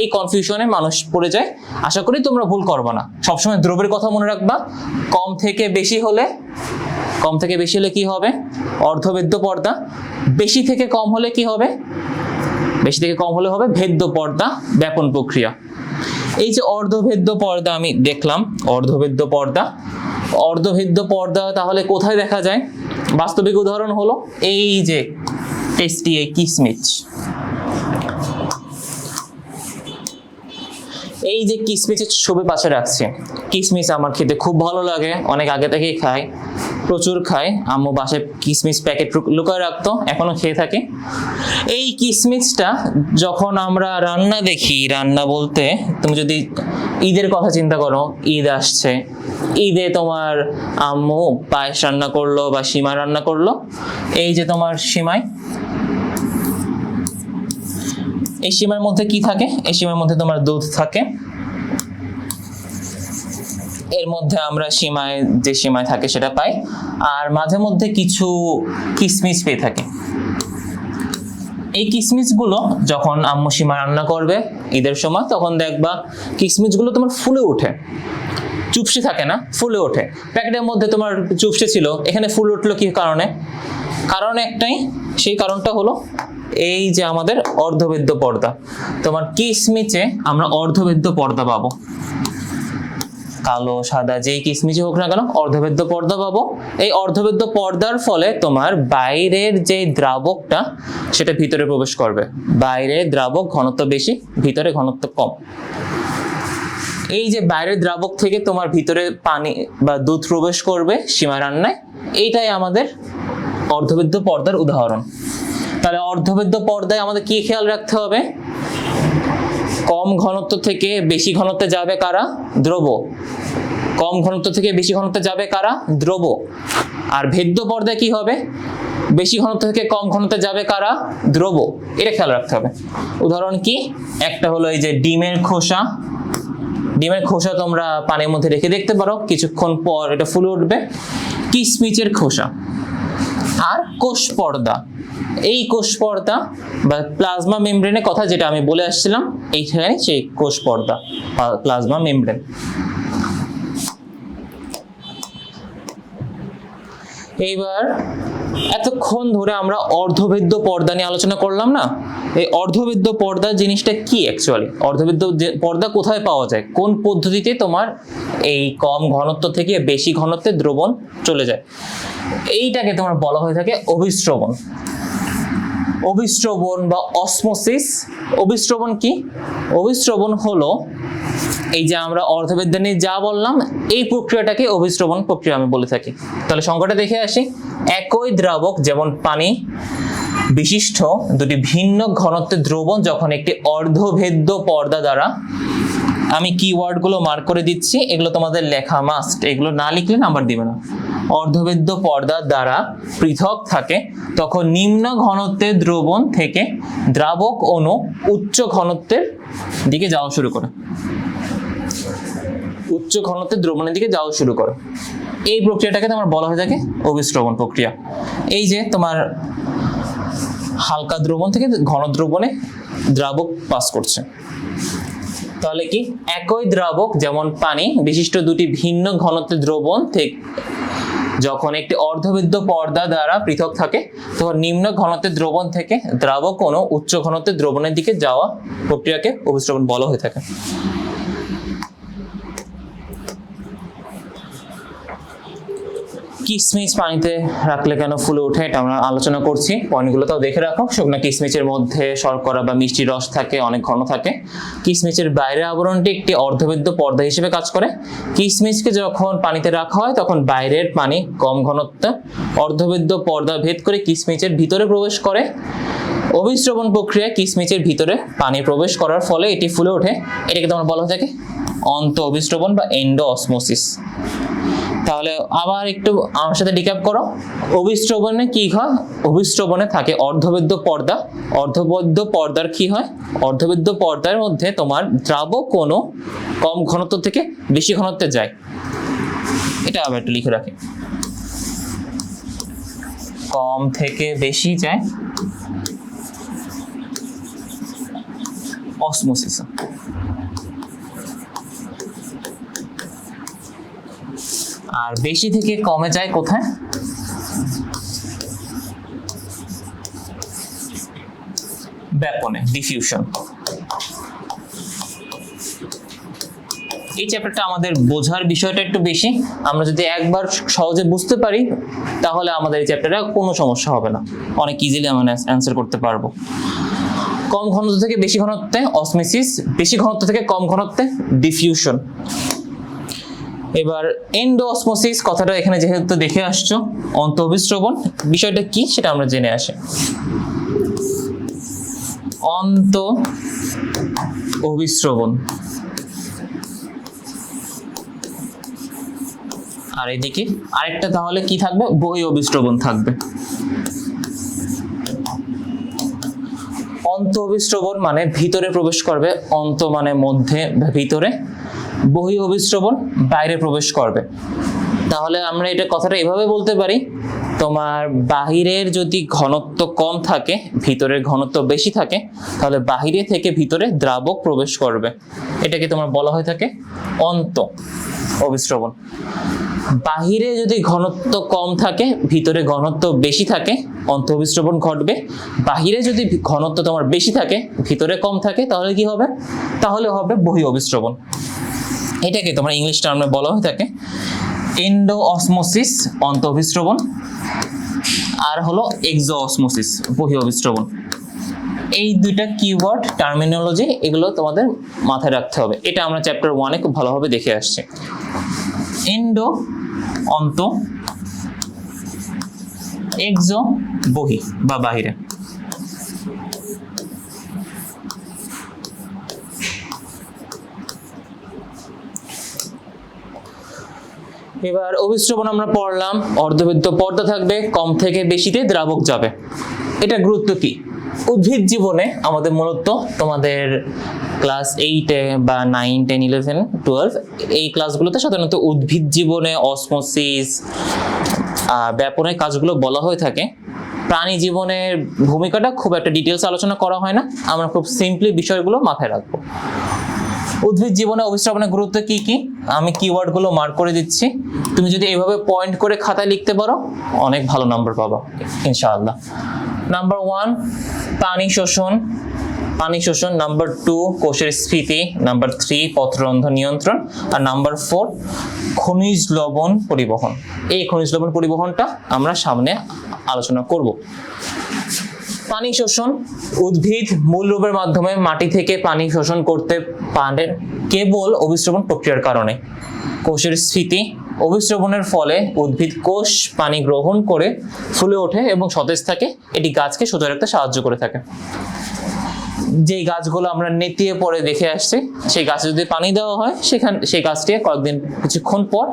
এই কনফিউশনে মানুষ পড়ে যায়। আশা করি তোমরা ভুল করবে না। সবসময় দ্রবের কথা মনে রাখবা। কম থেকে বেশি হলে কি হবে? অর্ধবেদ্য পর্দা। বেশি থেকে কম হলে কি হবে? বেশি থেকে কম হলে হবে ভেদ্য পর্দা, ব্যাপন প্রক্রিয়া। এই যে অর্ধভেদ্য পর্দা আমি দেখলাম, অর্ধভেদ্য পর্দা তাহলে কোথায় দেখা যায়? বাস্তবিক উদাহরণ হলো এই যে টেস্টি এই কিসমিস। এই যে কিসমিসের ছবি পাশে রাখছি। কিসমিস আমার খেতে খুব ভালো লাগে, অনেক আগে থেকেই খাই, প্রচুর খাই। আম্মু বাসায় কিসমিস প্যাকেট লুকায় রাখতো, এখনো খেয়ে থাকি। এই কিসমিসটা যখন আমরা রান্না দেখি, রান্না বলতে তুমি যদি ঈদের কথা চিন্তা করো, ঈদ আসছে, ঈদে তোমার আম্মু পায়েস রান্না করলো বা সিমাই রান্না করলো। এই যে তোমার সিমাই, এই সিমাইয়ের মধ্যে কি থাকে? এই সিমাইয়ের মধ্যে তোমার দুধ থাকে। এর মধ্যে আমরা যে সিমাই থাকে সেটা পাই, আর মাঝে মধ্যে কিছু কিসমিস পেয়ে থাকি। এই কিসমিসগুলো যখন আম্মু সিমাই রান্না করবে ঈদের সময়, তখন দেখবা কিসমিসগুলো তোমার ফুলে ওঠে, চুপসে থাকে না, ফুলে ওঠে। প্যাকেটের মধ্যে তোমার চুপসে ছিল, এখানে ফুল উঠলো কি কারণে? কারণ একটাই, সেই কারণটা হলো এই যে আমাদের অর্ধবেদ্য পর্দা। তোমার কিসমিসে আমরা অর্ধবেদ্য পর্দা পাবো, কালো সাদা যেই কিসমিসই হোক না কেন অর্ধবেদ্য পর্দা পাবো। এই অর্ধবেদ্য পর্দার ফলে তোমার বাইরের যে দ্রাবকটা সেটা ভিতরে প্রবেশ করবে। বাইরের দ্রাবক ঘনত্ব বেশি, ভিতরে ঘনত্ব কম। এই যে বাইরের দ্রাবক থেকে তোমার ভিতরে পানি বা দুধ প্রবেশ করবে সীমা রান্নায়, এইটাই আমাদের অর্ধবেদ্য পর্দার উদাহরণ। তাহলে অর্ধবেদ্য পর্দায় আমাদের কি খেয়াল রাখতে হবে? কম ঘনত্ব থেকে বেশি ঘনত্বে যাবে কারা? দ্রব। কম ঘনত্ব থেকে বেশি ঘনত্বে যাবে কারা? দ্রব। আর ভেদ্য পর্দায় কি হবে? বেশি ঘনত্ব থেকে কম ঘনত্বে যাবে কারা? দ্রব। এটা খেয়াল রাখতে হবে। উদাহরণ কি? একটা হলো এই যে ডিমের খোসা। ডিমের খোসা তোমরা পানির মধ্যে রেখে দেখতে পারো, কিছুক্ষণ পর এটা ফুলে উঠবে। কিশমিচের খোসা। আর কোষ পর্দা। এই কোষ পর্দা বা প্লাজমা মেমব্রেনের কথা যেটা আমি বলে আসছিলাম, এইখানে সেই কোষ পর্দা প্লাজমা মেমব্রেন। এইবার এতক্ষণ ধরে আমরা অর্ধভেদ্য পর্দা নিয়ে আলোচনা করলাম না? এই অর্ধভেদ্য পর্দা জিনিসটা কি অ্যাকচুয়ালি? অর্ধভেদ্য পর্দা কোথায় পাওয়া যায়? কোন পদ্ধতিতে তোমার এই কম ঘনত্ব থেকে বেশি ঘনত্বে দ্রবণ চলে যায়? এইটাকে তোমার বলা হয়ে থাকে অভিস্রবণ। অভিস্রবণ বা অসমোসিস। অভিস্রবণ কি? অভিস্রবণ হলো এই যে আমরা অর্ধবেদ্য নিয়ে যা বললাম, এই প্রক্রিয়াটাকে অভিস্রবণ প্রক্রিয়া আমি বলে থাকি। তাহলে সংজ্ঞাটা দেখে আসি। একই দ্রাবক যেমন পানি বিশিষ্ট দুটি ভিন্ন ঘনত্বের দ্রবণ যখন একটি অর্ধভেদ্য পর্দা দ্বারা, আমি কিওয়ার্ডগুলো মার্ক করে দিচ্ছি, এগুলো তোমাদের লেখা মাস্ট, এগুলো না লিখলে নাম্বার দিবে না। অর্ধভেদ্য পর্দা দ্বারা পৃথক থাকে তখন নিম্ন ঘনত্বের দ্রবণ থেকে দ্রাবক অণু উচ্চ ঘনত্বের দিকে যাওয়া শুরু করে। উচ্চ ঘনত্বের দ্রবণের দিকে যাওয়া শুরু করে। এই প্রক্রিয়াটাকে তোমার বলা হয়ে থাকে অভিস্রবণ প্রক্রিয়া। এই যে তোমার হালকা দ্রবণ থেকে ঘন দ্রবণে দ্রাবক পাস করছে। তাহলে কি? একই দ্রাবক যেমন পানি বিশিষ্ট দুটি ভিন্ন ঘনত্বের দ্রবণ থেকে যখন একটি অর্ধভেদ্য পর্দা দ্বারা পৃথক থাকে তখন নিম্ন ঘনত্বের দ্রবণ থেকে দ্রাবক অণু উচ্চ ঘনত্বের দ্রবণের দিকে যাওয়া প্রক্রিয়াকে অভিস্রবণ বলা হয়ে থাকে। কিশমিচ পানিতে রাখলে কেন ফুলে ওঠে, এটা আমরা আলোচনা করছি। পয়েন্টগুলো তাও দেখে রাখো। শুকনো কিশমিচের মধ্যে শর্করা বা মিষ্টি রস থাকে, অনেক ঘন থাকে। কিশমিচের বাইরের আবরণটি একটি অর্ধভেদ্য পর্দা হিসেবে কাজ করে। কিশমিচকে যখন পানিতে রাখা হয় তখন বাইরের পানি কম ঘনত্ব অর্ধভেদ্য পর্দা ভেদ করে কিশমিচের ভিতরে প্রবেশ করে। অভিস্রবণ প্রক্রিয়ায় কিশমিচের ভিতরে পানি প্রবেশ করার ফলে এটি ফুলে ওঠে। এটাকে তোমার বলা হয়ে থাকে অন্ত অভিস্রবণ বা এন্ডো অসমোসিস। তাহলে আবার একটু আমার সাথে রিক্যাপ করো। অভিস্রবণে কি হয়? অভিস্রবণে থাকে অর্ধভেদ্য পর্দা। অর্ধভেদ্য পর্দার কি হয়? অর্ধভেদ্য পর্দার মধ্যে তোমার দ্রাবক অণু কম ঘনত্ব থেকে বেশি ঘনত্বে যায়। এটা আবার একটু লিখে রাখি। কম থেকে বেশি যায় অসমোসিস। আর বেশি থেকে কমে যায় কোথায়? ব্যাপনে, ডিফিউশন। এই চ্যাপ্টারটা আমাদের বোঝার বিষয়টা একটু বেশি। আমরা যদি একবার সহজে বুঝতে পারি তাহলে আমাদের এই চ্যাপ্টারে কোনো সমস্যা হবে না, অনেক ইজিলি আমরা অ্যান্সার করতে পারবো। কম ঘনত্ব থেকে বেশি ঘনত্বে অসমোসিস, বেশি ঘনত্ব থেকে কম ঘনত্বে ডিফিউশন। এবার এন্ডো অসমোসিস কথাটা এখানে যেহেতু দেখে আসছো, অন্ত অভিস্রবণ বিষয়টা কি সেটা আমরা জেনে আসি। অন্ত অভিস্রবণ, আর এদিকে আরেকটা তাহলে কি থাকবে? বহি অভিস্রবণ থাকবে। অন্ত অভিস্রবণ মানে ভিতরে প্রবেশ করবে, অন্ত মানে মধ্যে ভিতরে, বহি অভিস্রবণ বাইরে প্রবেশ করবে। তাহলে আমরা এটা কথাটা এভাবে বলতে পারি, তোমার বাহিরের যদি ঘনত্ব কম থাকে ভিতরের ঘনত্ব বেশি থাকে তাহলে বাহিরে থেকে ভিতরে দ্রাবক প্রবেশ করবে। এটাকে তোমার বলা হয়ে থাকে অন্ত অভিস্রবণ। বাহিরে যদি ঘনত্ব কম থাকে ভিতরে ঘনত্ব বেশি থাকে অন্ত অভিস্রবণ ঘটবে। বাহিরে যদি ঘনত্ব তোমার বেশি থাকে ভিতরে কম থাকে তাহলে কি হবে? তাহলে হবে বহি অভিস্রবণ। এটাকে তোমার ইংলিশ টার্মে বলা হয়ে থাকে এন্ডো অসমোসিস অন্ত অভিস্রবণ, আর হলো এক্সো অসমোসিস বহি অভিস্রবণ। এই দুইটা কিওয়ার্ড টার্মিনোলজি, এগুলো তোমাদের মাথায় রাখতে হবে। এটা আমরা চ্যাপ্টার 1-এ খুব ভালোভাবে দেখে আসছি। এন্ডো অন্ত, এক্সো বহি বা বাহিরে। এবার অভিস্রবণ আমরা পড়লাম, অর্ধবৃত্ত পর্দা থাকবে, কম থেকে বেশিতে দ্রাবক যাবে। এটা গুরুত্ব কি? উদ্ভিদ জীবনে আমাদের মূলত তোমাদের ক্লাস 8-এ বা 9, 10, 11, 12 এই ক্লাসগুলোতে সাধারণত উদ্ভিদ জীবনে অসমোসিস ব্যাপনের কাজগুলো বলা হয়ে থাকে। প্রাণী জীবনের ভূমিকাটা খুব একটা ডিটেলস আলোচনা করা হয় না, আমরা খুব সিম্পলি বিষয়গুলো মাথায় রাখবো। উদ্ভিদ জীবনে অভিস্রবণের গুরুত্ব কি কি আমি কিওয়ার্ডগুলো মার্ক করে দিচ্ছি, তুমি যদি এইভাবে পয়েন্ট করে খাতায় লিখতে পারো অনেক ভালো নাম্বার পাবা ইনশাআল্লাহ। নাম্বার 1 পানি শোষণ, নাম্বার 2 কোষের স্ফীতি, নাম্বার 3 পত্ররন্ধ্র নিয়ন্ত্রণ, আর নাম্বার 4 খনিজ লবণ পরিবহন। এই খনিজ লবণ পরিবহনটা আমরা সামনে আলোচনা করব। পানি শোষণ, উদ্ভিদ মূল রূপের মাধ্যমে মাটি থেকে পানি শোষণ করতে পারে কেবল অভিস্রবণ প্রক্রিয়ার কারণে। কোষের স্ফীতি, অভিস্রবণের ফলে উদ্ভিদ কোষ পানি গ্রহণ করে ফুলে ওঠে এবং সতেজ থাকে, এটি গাছকে সোজা রাখতে সাহায্য করে থাকে। যেই গাছগুলো আমরা নেতিয়ে পরে দেখে আসছি, সেই গাছে যদি পানি দেওয়া হয় সেই গাছটি কয়েকদিন কিছুক্ষণ পর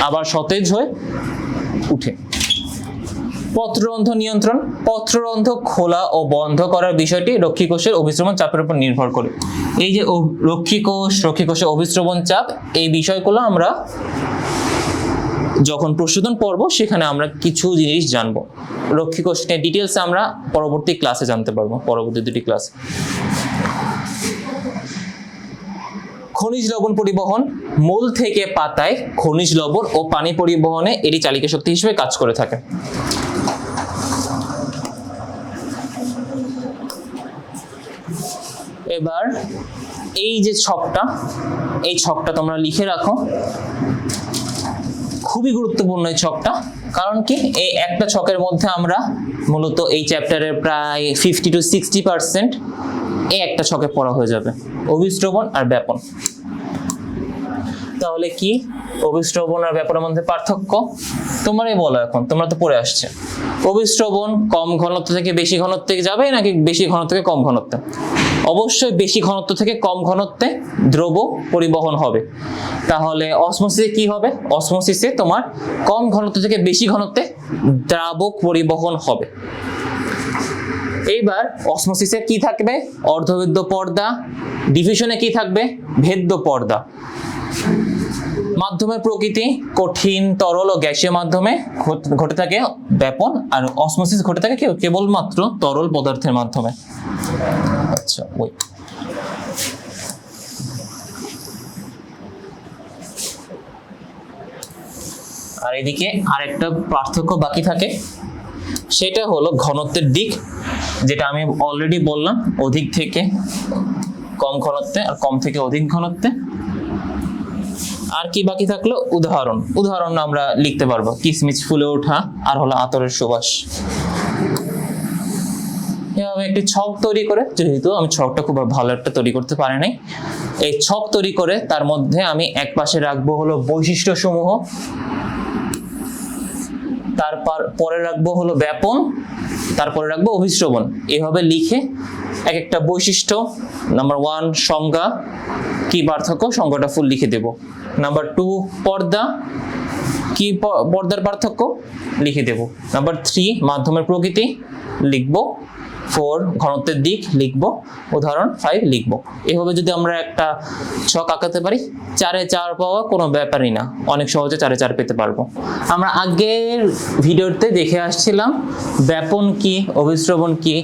আবার সতেজ হয়ে উঠে। পত্ররন্ধ্র নিয়ন্ত্রণ, পত্ররন্ধ্র খোলা ও বন্ধ করার বিষয়টি রক্ষী কোষের অভিস্রবণ চাপের উপর নির্ভর করে। এই যে রক্ষী কোষের অভিস্রবণ চাপ, এই বিষয়গুলো আমরা যখন প্রশোধন পর্ব সেখানে আমরা কিছু জিনিস জানবো। রক্ষী কোষ নিয়ে ডিটেলস আমরা পরবর্তী ক্লাসে জানতে পারবো, পরবর্তী দুটি ক্লাসে। খনিজ লবণ পরিবহন, মূল থেকে পাতায় খনিজ লবণ ও পানি পরিবহনে এটি চালিকা শক্তি হিসেবে কাজ করে থাকে। এবার এই যে ছকটা, এই ছকটা তোমরা লিখে রাখো, খুবই গুরুত্বপূর্ণ এই ছকটা। কারণ কি, এই একটা ছকের মধ্যে আমরা মূলত এই চ্যাপ্টারের প্রায় 50 to 60% এই একটা ছকে পড়া হয়ে যাবে, অভিস্রবণ আর ব্যাপন। তাহলে কি অভিস্রবণ আর ব্যাপনের মধ্যে পার্থক্য তোমরাই বলো, এখন তোমরা তো পড়ে আসছে। অভিস্রবণ কম ঘনত্ব থেকে বেশি ঘনত্বে যাবে নাকি বেশি ঘনত্ব থেকে কম ঘনত্বে? অবশ্যই বেশি ঘনত্ব থেকে কম ঘনত্বে দ্রব পরিবহন হবে। তাহলে অসমোসিসে কি হবে? অসমোসিসে তোমার কম ঘনত্ব থেকে বেশি ঘনত্বে দ্রাবক পরিবহন হবে। এইবার অসমোসিসে কি থাকবে? অর্ধভেদ্য পর্দা। ডিফিউশনে কি থাকবে? ভেদ্য পর্দা। মাধ্যমের প্রকৃতি কঠিন, তরল ও গ্যাসীয় মাধ্যমে ঘটে থাকে ব্যাপন, আর অসমোসিস ঘটে থাকে কেবলমাত্র তরল পদার্থের মাধ্যমে। আচ্ছা, ওই আর এদিকে আরেকটা পার্থক্য বাকি থাকে, সেটা হলো ঘনত্বের দিক, যেটা আমি অলরেডি বললাম, অধিক থেকে কম ঘনত্বে আর কম থেকে অধিক ঘনত্বে। আর কি বাকি থাকলো? উদাহরণ আমরা লিখতে পারবো, কিসমিস ফুলে ওঠা আর হলো আতরের সুবাস। এভাবে একটি ছক তৈরি করে, যেহেতু আমি ছকটা খুব ভালো একটা তৈরি করতে পারি নাই, এই ছক তৈরি করে তার মধ্যে আমি এক পাশে রাখবো হলো বৈশিষ্ট্য সমূহ, তারপর পরে রাখবো হলো ব্যাপন, তারপরে রাখবো অভিস্রবণ। এভাবে লিখে এক একটা বৈশিষ্ট্য, নাম্বার 1 সংজ্ঞা, কি পার্থক্য, সংজ্ঞাটা ফুল লিখে দেব। নাম্বার 2 পর্দা, কি পর্দার পার্থক্য লিখে দেব। নাম্বার 3 মাধ্যমের প্রকৃতি লিখবো। 4 ঘনত্বের দিক লিখবো। উদাহরণ 5 লিখবো। এভাবে যদি আমরা একটা ছক আঁকাতে পারি, 4-এ 4 পাওয়া কোনো ব্যাপারই না, অনেক সহজে 4-এ 4 পেতে পারবো। আমরা আগের ভিডিওতে দেখে আসছিলাম ব্যাপন কি, অভিস্রবণ কি।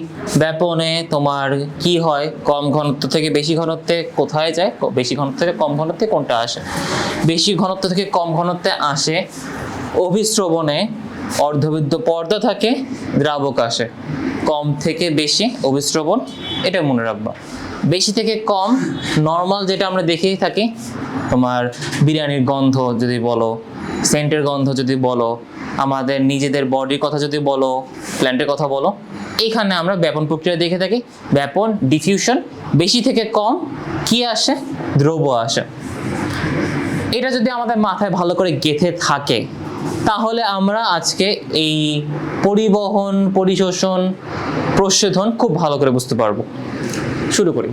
ব্যাপনে তোমার কি হয়, কম ঘনত্ব থেকে বেশি ঘনত্বে কোথায় যায়, বেশি ঘনত্ব থেকে কম ঘনত্বে কোনটা আসে, বেশি ঘনত্ব থেকে কম ঘনত্বে আসে। অভিস্রবণে অর্ধবৃত্ত পর্দা থাকে, দ্রাবক আসে। কম থেকে বেশি অভিস্রবণ, এটা মনে রাখবা। বেশি থেকে কম নর্মাল যেটা আমরা দেখেই থাকি, তোমার বিরিয়ানির গন্ধ যদি বলো, সেন্টের গন্ধ যদি বলো, আমাদের নিজেদের বডির কথা যদি বলো, প্ল্যান্টের কথা বলো, এইখানে আমরা ব্যাপন প্রক্রিয়া দেখে থাকি। ব্যাপন, ডিফিউশন, বেশি থেকে কম কি আসে? দ্রব আসে। এটা যদি আমাদের মাথায় ভালো করে গেঁথে থাকে, তাহলে আমরা আজকে এই পরিবহন, পরিশোষণ, প্রশোধন খুব ভালো করে বুঝতে পারবো। শুরু করি।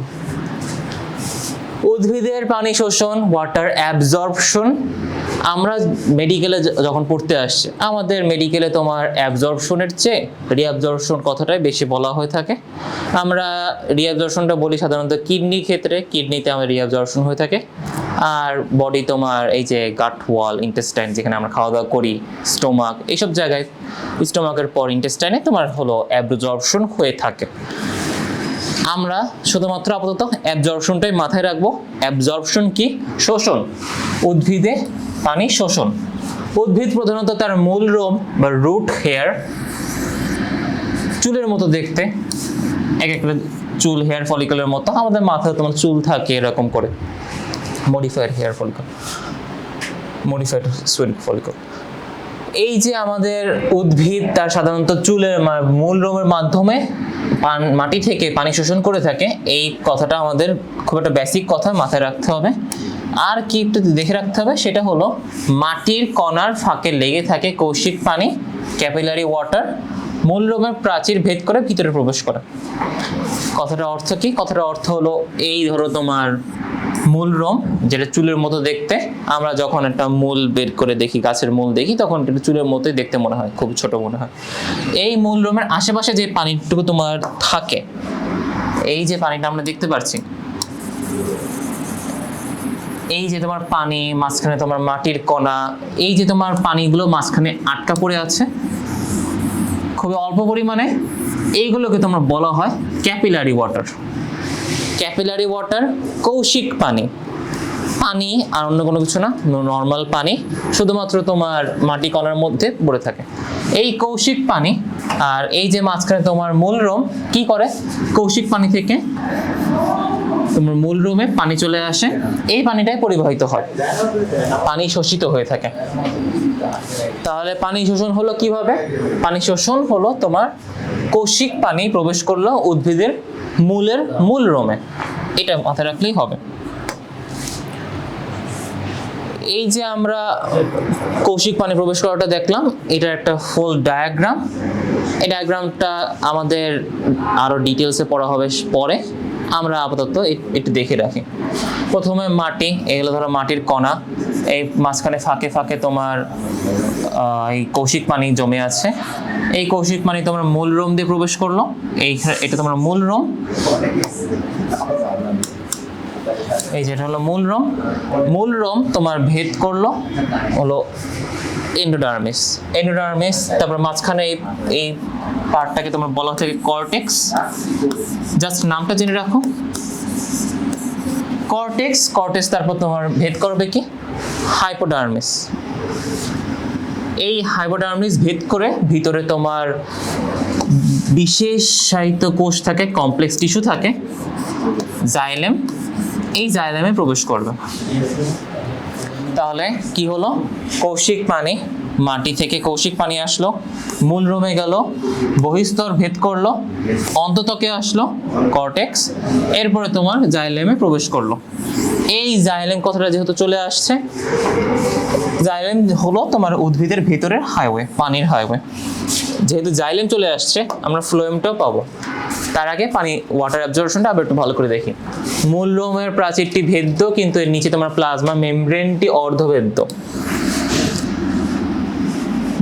উদ্ভিদের পানি শোষণ, ওয়াটার অ্যাবজর্পশন। আমরা মেডিকেলে যখন পড়তে আসছি, আমাদের মেডিকেলে তোমার অ্যাবজর্পশনের চেয়ে রিঅ্যাবজর্পশন কথাটাই বেশি বলা হয়ে থাকে। আমরা রিঅ্যাবজর্পশনটা বলি সাধারণত কিডনির ক্ষেত্রে, কিডনিতে আমার রিঅ্যাবজর্পশন হয়ে থাকে। আর বডি তোমার এই যে গাট ওয়াল, ইন্টেস্টাইন যেখানে আমরা খাওয়া দাওয়া করি, স্টোমাক, এইসব জায়গায় স্টোমাকের পর ইন্টেস্টাইনে তোমার হলো অ্যাবজর্পশন হয়ে থাকে। আমরা শুধুমাত্র আপাতত অ্যাবজর্পশনটাই মাথায় রাখবো। অ্যাবজর্পশন কি? শোষণ, উদ্ভিদে পানি শোষণ। উদ্ভিদ প্রধানত তার মূল রোম বা রুট হেয়ার, চুলের মতো দেখতে, এক একটা চুল হেয়ার ফলিকলের মতো। আমাদের মাথায় তোমার চুল থাকে এরকম করে, modified hair follicle, modified sweat follicle. এই যে আমাদের উদ্ভিদ তার সাধারণত চুলের মূল রোমের মাধ্যমে মাটি থেকে পানি শোষণ করে থাকে। এই কথাটা আমাদের খুব একটা বেসিক কথা, মাথায় রাখতে হবে। আর কি একটু দেখে রাখতে হবে, সেটা হলো মাটির কণার ফাঁকে লেগে থাকে কৌশিক পানি, ক্যাপিলারি ওয়াটার, মূল রোমের প্রাচীর ভেদ করে ভিতরে প্রবেশ করে। কথাটার অর্থ কি? কথাটার অর্থ হলো, এই ধরো তোমার মূল রোম, যেটা চুলের মতো দেখতে। আমরা যখন একটা মূল বের করে দেখি, গাছের মূল দেখি, তখন এটা চুলের মতোই দেখতে মনে হয়, খুব ছোট মনে হয়। এই মূল রোমের আশেপাশে যে পানিটুকু তোমার থাকে, এই যে পানিটা আমরা দেখতে পাচ্ছি, এই যে তোমার পানি, মাঝখানে তোমার মাটির কণা, এই যে তোমার পানিগুলো মাঝখানে আটকা পড়ে আছে খুবই অল্প পরিমাণে, এইগুলোকে তোমরা বলা হয় ক্যাপিলারি ওয়াটার। ক্যাপিলারি ওয়াটার, কৌশিক পানি। পানি আর অন্য কোনো কিছু না, নর্মাল পানি, শুধুমাত্র তোমার মাটি কণার মধ্যে পড়ে থাকে। এই কৌশিক পানি আর এই যে মাঝখানে তোমার মূল রোম কি করে, কৌশিক পানি থেকে তোমার মূল রোমে পানি চলে আসে, এই পানিটাই পরিবাহিত হয়, পানি শোষিত হয়ে থাকে। তাহলে পানি শোষণ হলো কিভাবে? পানি শোষণ হলো তোমার কৌশিক পানি প্রবেশ করলো উদ্ভিদের মূলের মূল রোমে, এটা মাথায় রাখলেই হবে। এই যে আমরা কৌশিক পানি প্রবেশ করাটা দেখলাম, এটার একটা ফুল ডায়াগ্রাম। এই ডায়াগ্রামটা আমাদের আরো ডিটেলসে পড়া হবে পরে, আমরা আপাতত একটু দেখে রাখি। প্রথমে মাটি, এগুলো ধরো মাটির কণা, এই মাঝখানে ফাঁকে ফাঁকে তোমার এই কৌশিক পানি জমে আছে। এই কৌশিক পানি তোমার মূল রোম দিয়ে প্রবেশ করলো, এটা তোমার মূল রোম, এই যেটা হলো মূল রোম। মূল রোম তোমার ভেদ করলো হলো এন্ডোডার্মিস, এন্ডোডার্মিস, তারপর মাঝখানে এই পার্টটাকে তোমার বলা থাকে কর্টেক্স। জাস্ট নামটা জেনে রাখো, কর্টেক্স। কর্টেক্স তারপর তোমার ভেদ করবে কি, হাইপোডার্মিস। এই হাইপোডার্মিস ভেদ করে ভিতরে তোমার বিশেষায়িত কোষ থাকে, কমপ্লেক্স টিস্যু থাকে, জাইলেম। এই জাইলেমে প্রবেশ করবে। তাহলে কি হলো, কৌশিক পানি, মাটি থেকে কৌশিক পানি আসলো, মূল রোমে গেল, বহিস্তর ভেদ করলো, অন্ততকে আসলো কর্টেক্স, এরপরে তোমার জাইলেমে প্রবেশ করলো। এই জাইলেম কথাটা যেহেতু চলে আসছে, জাইলেম হলো তোমার উদ্ভিদের ভিতরের হাইওয়ে, পানির হাইওয়ে। যেহেতু জাইলেম চলে আসছে, আমরা ফ্লোয়েমটাও পাবো। তার আগে পানি ওয়াটার অ্যাবজর্পশনটা আবার একটু ভালো করে দেখি। মূল রোমের প্রাচীরটি ভেদ্য, কিন্তু এর নিচে তোমার প্লাজমা মেমব্রেনটি অর্ধভেদ্য।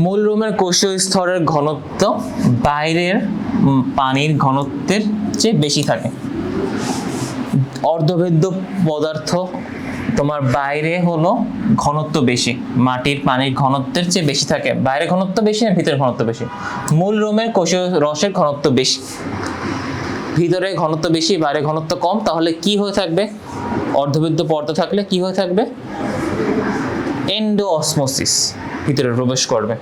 মূল রোমের কোষীয় স্তরের ঘনত্ব বাইরের পানির ঘনত্বের চেয়ে বেশি থাকে। অর্ধভেদ্য পদার্থ তোমার বাইরে হলো ঘনত্ব বেশি, মাটির পানির ঘনত্বের চেয়ে বেশি থাকে। বাইরে ঘনত্ব বেশি না ভিতরে ঘনত্ব বেশি? মূল রোমের কোষীয় রসের ঘনত্ব বেশি, ভিতরে ঘনত্ব বেশি, বাইরে ঘনত্ব কম। তাহলে কি হয়ে থাকবে? অর্ধভেদ্য পর্দা থাকলে কি হয়ে থাকবে? এন্ডোঅসমোসিস, ভিতরে প্রবেশ করবে।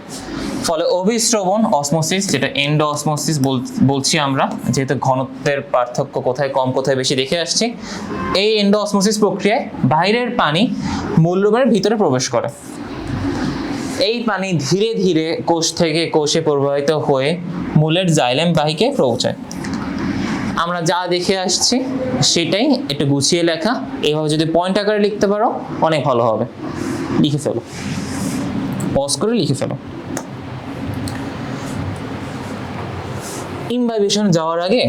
ফলে অভিস্রবণ, অসমোসিস, যেটা এন্ডো অসমোসিস বলছি আমরা, যেহেতু ঘনত্বের পার্থক্য কোথায় কম কোথায় বেশি দেখে আসছি। এই এন্ডো অসমোসিস প্রক্রিয়ায় বাইরের পানি মূল রোমের ভিতরে প্রবেশ করে। এই পানি ধীরে ধীরে কোষ থেকে কোষে প্রবাহিত হয়ে মূলের জাইলেম বাহিকে পৌঁছায়। আমরা যা দেখে আসছি সেটাই একটু গুছিয়ে লেখা, এইভাবে যদি পয়েন্ট আকারে লিখতে পারো অনেক ভালো হবে। লিখে ফেলো, পজ করে লিখে ফেলো। ইমবাইবেশন যাওয়ার আগে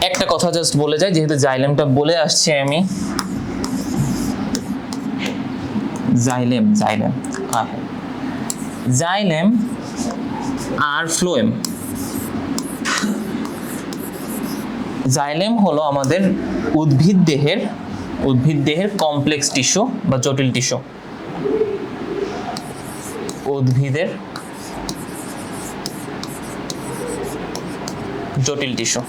একটা কথা জাস্ট বলে যাই, যেহেতু জাইলেমটা বলে আসছি আমি, জাইলেম জাইলেম আর ফ্লোয়েম। জাইলেম হলো আমাদের উদ্ভিদ দেহের কমপ্লেক্স টিস্যু বা জটিল টিস্যু। উদ্ভিদের জটিল টিস্যু।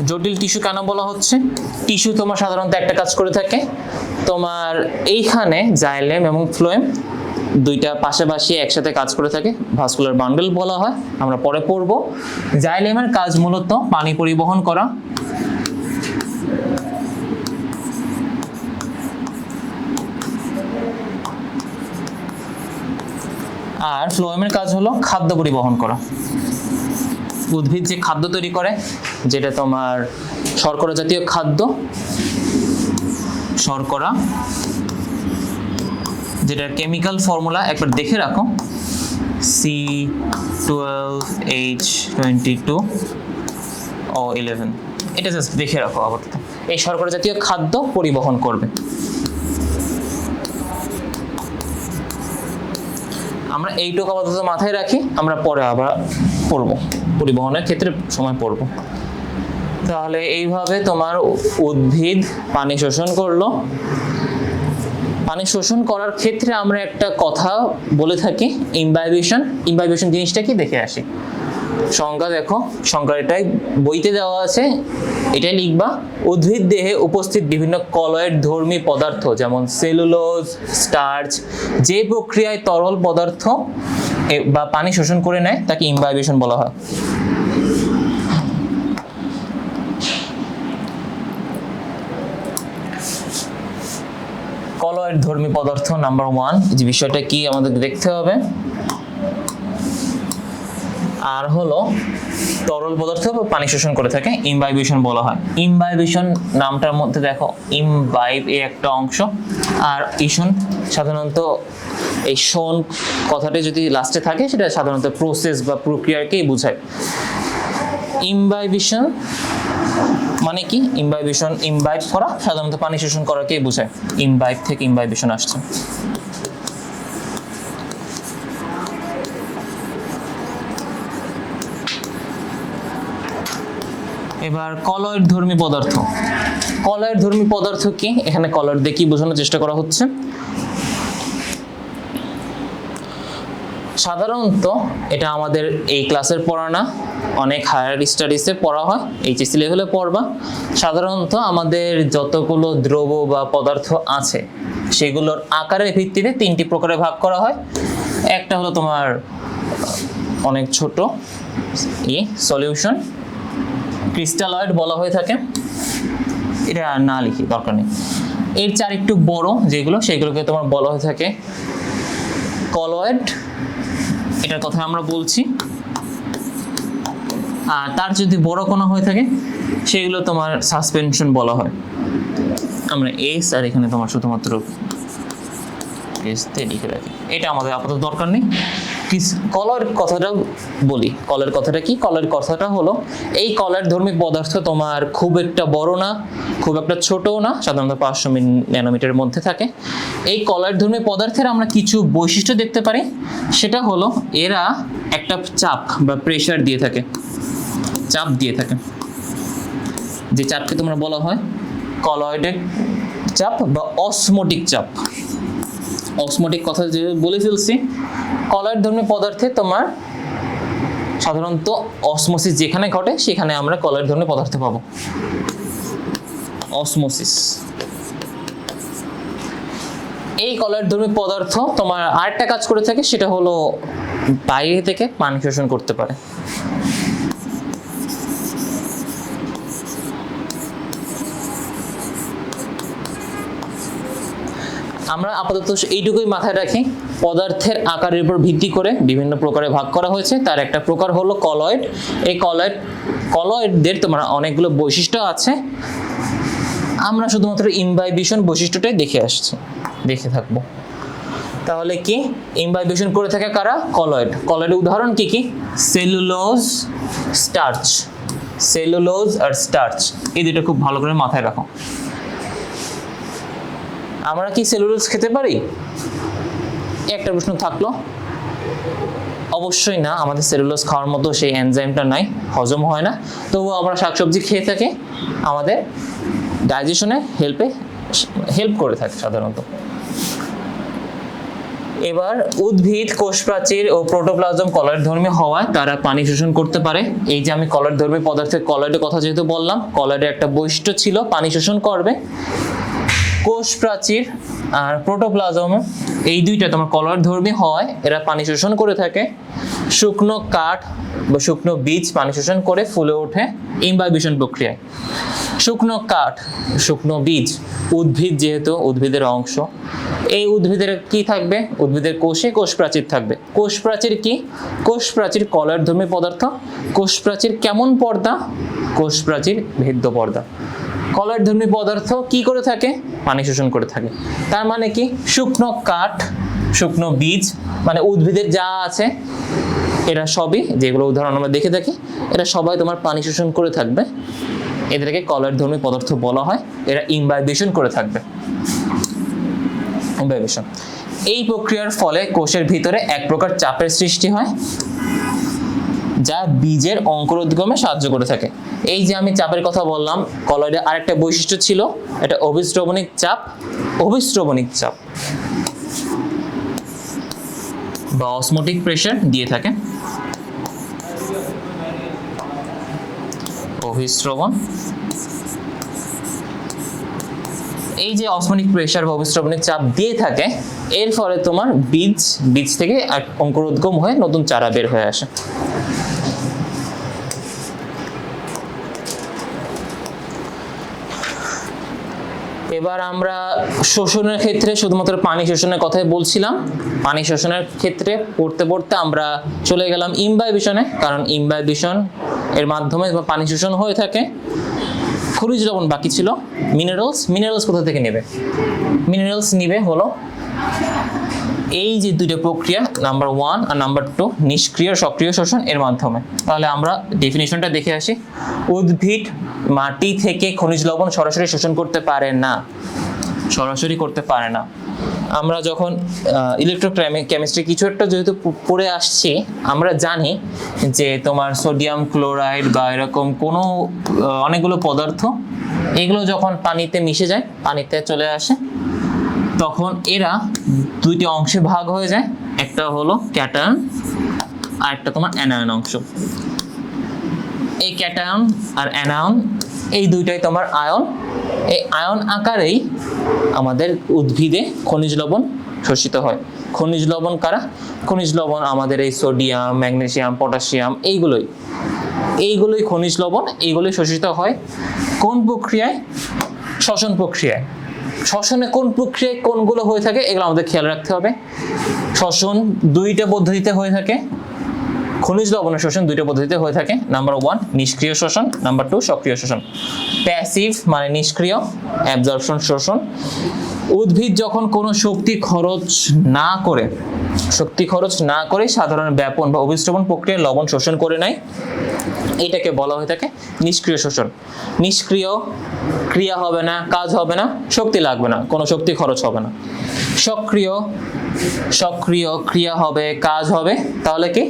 জটিল টিস্যু কেন বলা হচ্ছে? টিস্যু তোমার সাধারণত একটা কাজ করে থাকে, তোমার এইখানে জাইলেম এবং ফ্লোয়েম দুইটা পাশাপাশি একসাথে কাজ করে থাকে, ভাস্কুলার বান্ডল বলা হয়, আমরা পরে পড়ব। জাইলেমের কাজ মূলত পানি পরিবহন করা, আর ফ্লোয়েমের কাজ হলো খাদ্য পরিবহন করা। উদ্ভিদ যে খাদ্য তৈরি করে, যেটা তোমার শর্করা জাতীয় খাদ্য, শর্করা, যেটার কেমিক্যাল ফর্মুলা একবার দেখে রাখো, C12H22O11, এটা জাস্ট দেখে রাখো আপাতত। এই শর্করা জাতীয় খাদ্য পরিবহন করবে। আমরা এইটুকু আপাতত মাথায় রাখি, আমরা পরে আবার পড়বো, পরিবহনের ক্ষেত্রে সময় পড়বো। তাহলে এইভাবে তোমার উদ্ভিদ পানি শোষণ করলো। পানি শোষণ করার ক্ষেত্রে আমরা একটা কথা বলে থাকি, ইমবাইবেশন। ইমবাইবেশন জিনিসটা কি দেখে আসি। সংজ্ঞা দেখো, সংজ্ঞা এটাই বইতে দেওয়া আছে, এটাই লিখবা। উদ্ভিদ দেহে উপস্থিত বিভিন্ন কলয়েড ধর্মী পদার্থ, যেমন সেলুলোজ, স্টার্চ, যে প্রক্রিয়ায় তরল পদার্থ বা পানি শোষণ করে নেয় তাকে ইমবাইবেশন বলা হয়। কলয়েড ধর্মী পদার্থ নাম্বার 1, যে বিষয়টা কি আমাদের দেখতে হবে। আর হলো তরল পদার্থ বা পানি শোষণ করে থাকে, ইমবাইবেশন বলা হয়। ইমবাইবেশন নামটার মধ্যে দেখো ইমবাইব এই একটা অংশ, আর ইশন সাধারণত এই শোন কথাটা যদি লাস্টে থাকে সেটা সাধারণত প্রসেস বা প্রক্রিয়াকেই বোঝায়। ইমবাইবেশন মানে কি? ইমবাইবেশন, ইমবাইব করা, সাধারণত পানি শোষণ করাকেই বোঝায়। ইমবাইব থেকে ইমবাইবেশন আসছে। এবার কলয়েড ধর্মী পদার্থ। কলয়েড ধর্মী পদার্থ কি? এখানে কলয়েড দিয়ে কি বোঝানোর চেষ্টা করা হচ্ছে? সাধারণত এটা আমাদের এই ক্লাসের পড়া না, অনেক হায়ার স্টাডিজে পড়া হয়, এইচএসসি লেভেলে পড়বা। সাধারণত আমাদের যতগুলো দ্রব্য বা পদার্থ আছে সেগুলোর আকারের ভিত্তিতে 3টি প্রকারে ভাগ করা হয়। একটা হলো তোমার অনেক ছোট সলিউশন, ক্রিস্টালয়েড বলা হয়ে থাকে, এটা না লিখি দরকার নেই। এর চার একটু বড় যেগুলো, সেগুলোকে তোমার বলা হয়ে থাকে কলয়েড, এটার কথা আমরা বলছি। আর তার যদি বড় কোনো হয়ে থাকে সেগুলো তোমার সাসপেনশন বলা হয়। আমরা এস আর এখানে তোমার শুধুমাত্র এস দিয়ে লিখে রাখি, এটা আমাদের আপাতত দরকার নেই। কলয়েড কথাটা বলি। কলয়েড কথাটা কি? কলয়েড কথাটা হলো এই কলয়েড ধর্মী পদার্থ তোমার খুব একটা বড় না, খুব একটা ছোটও না, সাধারণত 500 ন্যানোমিটারের মধ্যে থাকে। এই কলয়েড ধর্মী পদার্থের আমরা কিছু বৈশিষ্ট্য দেখতে পারি, সেটা হলো এরা একটা চাপ বা প্রেসার দিয়ে থাকে, চাপ দিয়ে থাকে, যে চাপকে তোমরা বলা হয় কলয়েডের চাপ বা অসমোটিক চাপ। অসমোটিক কথা যে বলে ফেলছি। কলয়েড ধর্মী পদার্থে তোমার সাধারণত অসমোসিস যেখানে ঘটে সেখানে আমরা কলয়েড ধর্মী পদার্থ পাবো। অসমোসিস। এই কলয়েড ধর্মী পদার্থ তোমার আরেকটা কাজ করে থাকে, সেটা হলো বাইরে থেকে পানি শোষণ করতে পারে। আমরা আপাতত এইটুকুই মাথায় রাখি, পদার্থের আকারের উপর ভিত্তি করে বিভিন্ন প্রকারে ভাগ করা হয়েছে। তার একটা প্রকার হলো কলয়েড। এই কলয়েডদের তোমার অনেকগুলো বৈশিষ্ট্য আছে, আমরা শুধুমাত্র ইমবাইবেশন বৈশিষ্ট্যটাই দেখে থাকবো। তাহলে কি ইমবাইবেশন করে থাকে কারা? কলয়েড। কলয়েডের উদাহরণ কি কি? Cellulose, starch. সেলুলোজ আর স্টার্চ, এই দুটো খুব ভালো করে মাথায় রাখো। আমরা কি সেলুলোজ খেতে পারি? একটা প্রশ্ন থাকলো। অবশ্যই না, আমাদের সেলুলোজ খাওয়ার মতো সেই এনজাইমটা নাই, হজম হয় না। তবুও আমরা শাকসবজি খেয়ে থাকি, আমাদের ডাইজেশনে হেল্প করে থাকে সাধারণত। এবার উদ্ভিদ কোষ প্রাচীর ও প্রোটোপ্লাজম কলয়েডধর্মী হওয়ায় তারা পানি শোষণ করতে পারে। এই যে আমি কলয়েডধর্মী পদার্থের কলয়েডের কথা যেহেতু বললাম, কলয়েডের একটা বৈশিষ্ট্য ছিল পানি শোষণ করবে। কোষ প্রাচীর আর প্রোটোপ্লাজম এই দুইটা তোমার কলয়েডধর্মী হওয়ায় এরা পানি শোষণ করে থাকে। শুকনো কাঠ বা শুকনো বীজ পানি শোষণ করে ফুলে ওঠে ইমবাইবেশন প্রক্রিয়ায়। শুকনো কাঠ, শুকনো বীজ, উদ্ভিদ যেহেতু উদ্ভিদের অংশ, এই উদ্ভিদের কি থাকবে? উদ্ভিদের কোষে কোষ প্রাচীর থাকবে। কোষ প্রাচীর কি? কোষ প্রাচীর কলয়েডধর্মী পদার্থ। কোষ প্রাচীর কেমন পর্দা? কোষ প্রাচীর ভেদ্য পর্দা। কলয়েডধর্মী পদার্থ কি করে থাকে? পানি শোষণ করে থাকে। তার মানে কি? শুকনো কাঠ, শুকনো বীজ, মানে উদ্ভিদের যা আছে এরা সবই, যেগুলো উদাহরণ আমরা দেখে থাকি, এরা সবাই তোমার পানি শোষণ করে থাকবে। এদেরকে কলয়েডধর্মী পদার্থ বলা হয়। এরা ইমবাইবেশন করে থাকবে। ইমবাইবেশন এই প্রক্রিয়ার ফলে কোষের ভিতরে এক প্রকার চাপের সৃষ্টি হয়, যা বীজের অঙ্কুরোদ্গমে সাহায্য করে থাকে। এই যে আমি চাপের কথা বললাম, কলয়েডের আরেকটা বৈশিষ্ট্য ছিল, এটা অভিস্রবণিক চাপ। অভিস্রবণিক চাপ বা অসমোটিক প্রেসার দিয়ে থাকে। অভিস্রবণ, এই যে অসমোটিক প্রেসার বা অভিস্রবণিক চাপ দিয়ে থাকে, এর ফলে তোমার বীজ থেকে অঙ্কুরোদ্গম হয়ে নতুন চারা বের হয়ে আসে। এবার আমরা শোষণের ক্ষেত্রে শুধুমাত্র পানি শোষণের কথাই বলছিলাম। পানি শোষণের ক্ষেত্রে পড়তে পড়তে আমরা চলে গেলাম ইমবাইবেশনে, কারণ ইমবাইবেশন এর মাধ্যমে পানি শোষণ হয়ে থাকে। খনিজ লবণ বাকি ছিল। মিনারেলস কোথা থেকে নেবে? মিনারেলস নিবে হলো এই যে দুটো প্রক্রিয়া, নাম্বার 1 আর নাম্বার 2, নিষ্ক্রিয় সক্রিয় শোষণ এর মাধ্যমে। তাহলে আমরা ডেফিনিশনটা দেখে আসি। উদ্ভিদ মাটি থেকে খনিজ লবণ সরাসরি শোষণ করতে পারে না, সরাসরি করতে পারে না। আমরা যখন ইলেকট্রোকেমিস্ট্রি কিছু একটা যেহেতু পড়ে আসছি, আমরা জানি যে তোমার সোডিয়াম ক্লোরাইড বা এরকম কোনো অনেকগুলো পদার্থ, এগুলো যখন পানিতে মিশে যায়, পানিতে চলে আসে, তখন এরা দুইটি অংশে ভাগ হয়ে যায়। একটা হলো ক্যাটায়ন আর একটা তোমার অ্যানায়ন অংশ। এই ক্যাটায়ন আর অ্যানায়ন এই দুইটাই তোমার আয়ন। এই আয়ন আকারেই আমাদের উদ্ভিদে খনিজ লবণ শোষিত হয়। খনিজ লবণ কারা? খনিজ লবণ আমাদের এই সোডিয়াম, ম্যাগনেসিয়াম, পটাশিয়াম, এইগুলোই খনিজ লবণ। এইগুলোই শোষিত হয় কোন প্রক্রিয়ায়? শ্বসন প্রক্রিয়ায়। শ্বসনে কোন প্রক্রিয়ায় কোনগুলো হয়ে থাকে এগুলো আমাদের খেয়াল রাখতে হবে। শ্বসন দুইটা পদ্ধতিতে হয়ে থাকে। খনিজ লবণের শোষণ দুইটা পদ্ধতিতে হয়ে থাকে। নাম্বার 1 নিষ্ক্রিয় শোষণ, নাম্বার 2 সক্রিয় শোষণ। প্যাসিভ মানে নিষ্ক্রিয়, অ্যাবজর্পশন শোষণ। উদ্ভিদ যখন কোনো শক্তি খরচ না করে সাধারণ ব্যাপন বা অভিস্রবণ প্রক্রিয়ায় লবণ শোষণ করে নেয়, এটাকে বলা হয়ে থাকে নিষ্ক্রিয় শোষণ। নিষ্ক্রিয়, ক্রিয়া হবে না, কাজ হবে না, শক্তি লাগবে না, কোনো শক্তি খরচ হবে না। সক্রিয় ক্রিয়া হবে, কাজ হবে, তাহলে কি?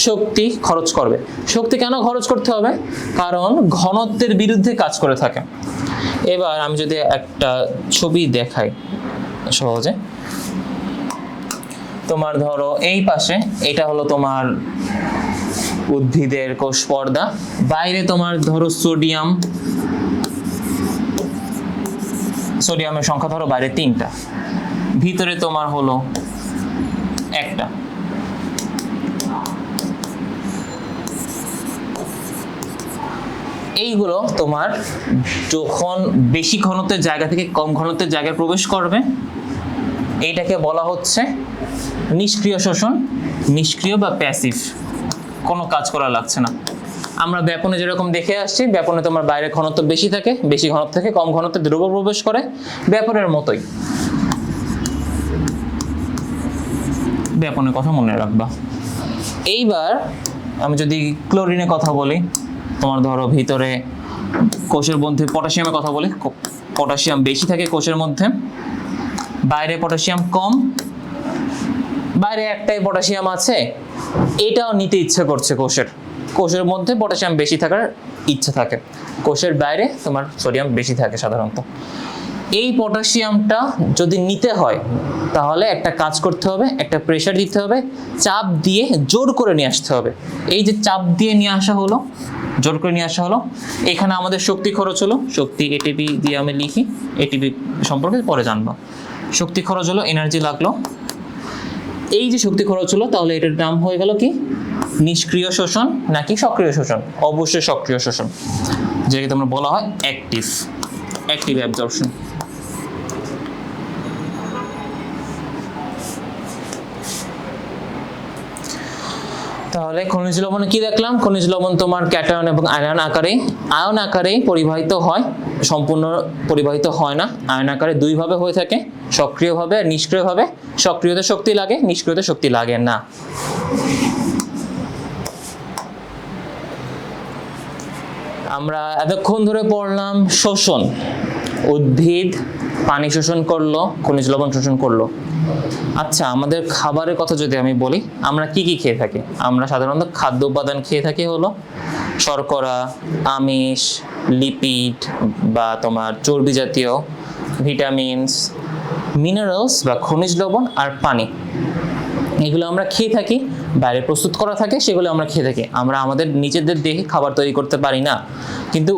শক্তি খরচ করবে। শক্তি কেন খরচ করতে হবে? কারণ ঘনত্বের বিরুদ্ধে কাজ করে থাকে। এবার আমি যদি একটা ছবি দেখাই সহজে, তোমার ধরো এই পাশে এটা হলো তোমার উদ্ভিদের কোষ পর্দা, বাইরে তোমার ধরো সোডিয়ামের সংখ্যা ধরো বাইরে 3টা, ভিতরে তোমার হলো 1টা। এইগুলো তোমার যখন বেশি ঘনত্বের জায়গা থেকে কম ঘনত্বের জায়গায় প্রবেশ করবে, এইটাকে বলা হচ্ছে নিষ্ক্রিয় শোষণ। নিষ্ক্রিয় বা প্যাসিভ, কোনো কাজ করা লাগছে না। আমরা ব্যাপনে যেরকম দেখে আসছি, ব্যাপনে তোমার বাইরে ঘনত্ব বেশি থাকে, বেশি ঘনত্ব থেকে কম ঘনত্বের দ্রব্য প্রবেশ করে, ব্যাপনের মতোই। ব্যাপনের কথা মনে রাখবা। এইবার আমি যদি ক্লোরিনের কথা বলি, তোমার ধরো ভিতরে কোষের মধ্যে পটাশিয়ামের কথা বলি, পটাশিয়াম বেশি থাকে কোষের মধ্যে, বাইরে পটাশিয়াম কম, বাইরে একটাই পটাশিয়াম আছে, এটাও নিতে ইচ্ছে করছে কোষের মধ্যে পটাশিয়াম বেশি থাকার ইচ্ছা থাকে, কোষের বাইরে তোমার সোডিয়াম বেশি থাকে সাধারণত। এই পটাশিয়ামটা যদি নিতে হয় তাহলে একটা কাজ করতে হবে, একটা প্রেশার দিতে হবে, চাপ দিয়ে জোর করে নিয়ে আসতে হবে। এই যে চাপ দিয়ে নিয়ে আসা হলো, জোর করে নিয়ে আসা হলো, এখানে আমাদের শক্তি খরচ হলো, শক্তি এটিপি দিয়ে আমি লিখি, এটিপি সম্পর্কে পরে জানবো। শক্তি খরচ হলো, এনার্জি লাগলো। এই যে শক্তি খরচ হলো, তাহলে এটার নাম হয়ে গেল কি? নিষ্ক্রিয় শোষণ নাকি সক্রিয় শোষণ? অবশ্যই সক্রিয় শোষণ, যেটাকে তোমরা বলা হয় অ্যাক্টিভ অ্যাবজর্পশন। তাহলে খনিজ লবণে কি দেখলাম? খনিজ লবণ তোমার ক্যাটায়ন এবং আয়ন আকারে পরিবাহিত হয়, সম্পূর্ণ পরিবাহিত হয় না, আয়ন আকারে দুই ভাবে হয়ে থাকে, সক্রিয়ভাবে আর নিষ্ক্রিয়ভাবে। সক্রিয়তে শক্তি লাগে, নিষ্ক্রিয়তে শক্তি লাগে না। আমরা এতক্ষণ ধরে পড়লাম শোষণ, উদ্ভিদ পানি শোষণ করলো, খনিজ লবণ শোষণ করলো। আচ্ছা, আমাদের খাবারের কথা যদি আমি বলি, আমরা কি কি খেয়ে থাকি? আমরা সাধারণত খাদ্য উপাদান খেয়ে থাকি হলো শর্করা, আমিষ, লিপিড বা তোমার চর্বি জাতীয়, ভিটামিনস, মিনারেলস বা খনিজ লবণ আর পানি। এগুলো আমরা খেয়ে থাকি, বাইরে প্রস্তুত করা থাকে, সেগুলো আমরা খেয়ে থাকি। আমরা আমাদের নিজেদের দেহে খাবার তৈরি করতে পারি না, কিন্তু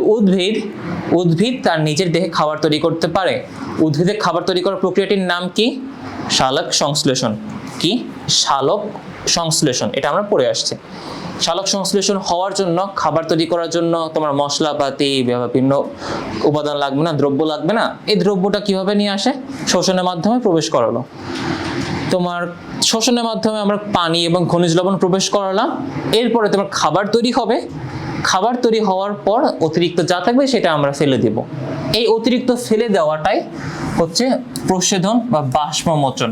উদ্ভিদ তার নিজের দেহে খাবার তৈরি করতে পারে। উদ্ভিদের খাবার তৈরি করার প্রক্রিয়াটির নাম কি? সালোক সংশ্লেষণ। কি? সালোক সংশ্লেষণ, এটা আমরা পড়ে আসছি। সালোক সংশ্লেষণ হওয়ার জন্য, খাবার তৈরি করার জন্য তোমার মশলাপাতি বিভিন্ন উপাদান লাগবে না, দ্রব্য লাগবে না। এই দ্রব্যটা কিভাবে নিয়ে আসে? শোষণের মাধ্যমে প্রবেশ করালো। তোমার শোষণের মাধ্যমে আমরা পানি এবং খনিজ লবণ প্রবেশ করালাম, এরপরে তোমার খাবার তৈরি হবে। খাবার তৈরি হওয়ার পর অতিরিক্ত যা থাকবে সেটা আমরা ফেলে দিব। এই অতিরিক্ত ফেলে দেওয়াটাই হচ্ছে প্রস্বেদন বা বাষ্পমোচন,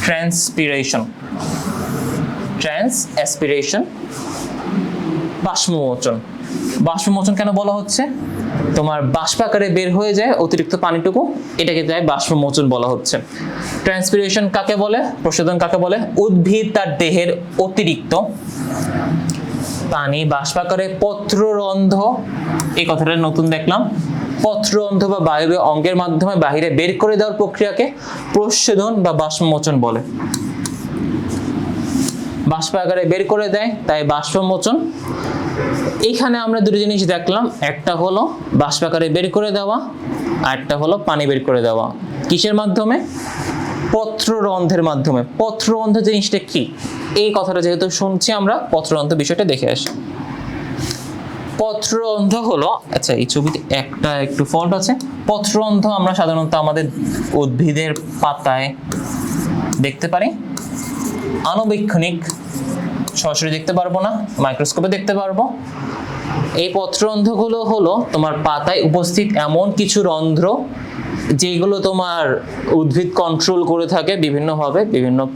ট্রান্সপিরেশন, বাষ্পমোচন। বাষ্পমোচন কেন বলা হচ্ছে? তোমার বাষ্প আকারে বের হয়ে যায় অতিরিক্ত পানিটুকু, এটাকে তাই বাষ্পমোচন বলা হচ্ছে। ট্রান্সপিরেশন কাকে বলে? প্রস্বেদন কাকে বলে? উদ্ভিদ তার দেহের অতিরিক্ত পানি বাষ্প আকারে পত্ররন্ধ্র, এই কথাটা নতুন দেখলাম, পত্ররন্ধ্র বা বায়বীয় অঙ্গের মাধ্যমে বাহিরে বের করে দেওয়ার প্রক্রিয়াকে প্রস্বেদন বা বাষ্পমোচন বলে। বাষ্প আকারে বের করে দেয়, তাই বাষ্পমোচন। এইখানে আমরা দুটো জিনিস দেখলাম, একটা হলো বাষ্প আকারে বের করে দেওয়া, আর একটা হলো পানি বের করে দেওয়া। কিসের মাধ্যমে? পত্ররন্ধ্রের মাধ্যমে। পত্ররন্ধ্র জিনিসটা কি? এই কথাটা যেহেতু শুনছি আমরা, পত্ররন্ধ্র বিষয়টা দেখে আসি। পত্ররন্ধ্র হলো, আচ্ছা এই ছবিতে একটু ফল্ট আছে। পত্ররন্ধ্র আমরা সাধারণত আমাদের উদ্ভিদের পাতায় দেখতে পারি, আনুবীক্ষণিক সরাসরি দেখতে পারবো না, মাইক্রোস্কোপে দেখতে পারবো। এই পত্ররন্ধ্রগুলো হলো তোমার পাতায় উপস্থিত এমন কিছু রন্ধ্র যেগুলো তোমার উদ্ভিদ কন্ট্রোল করে থাকে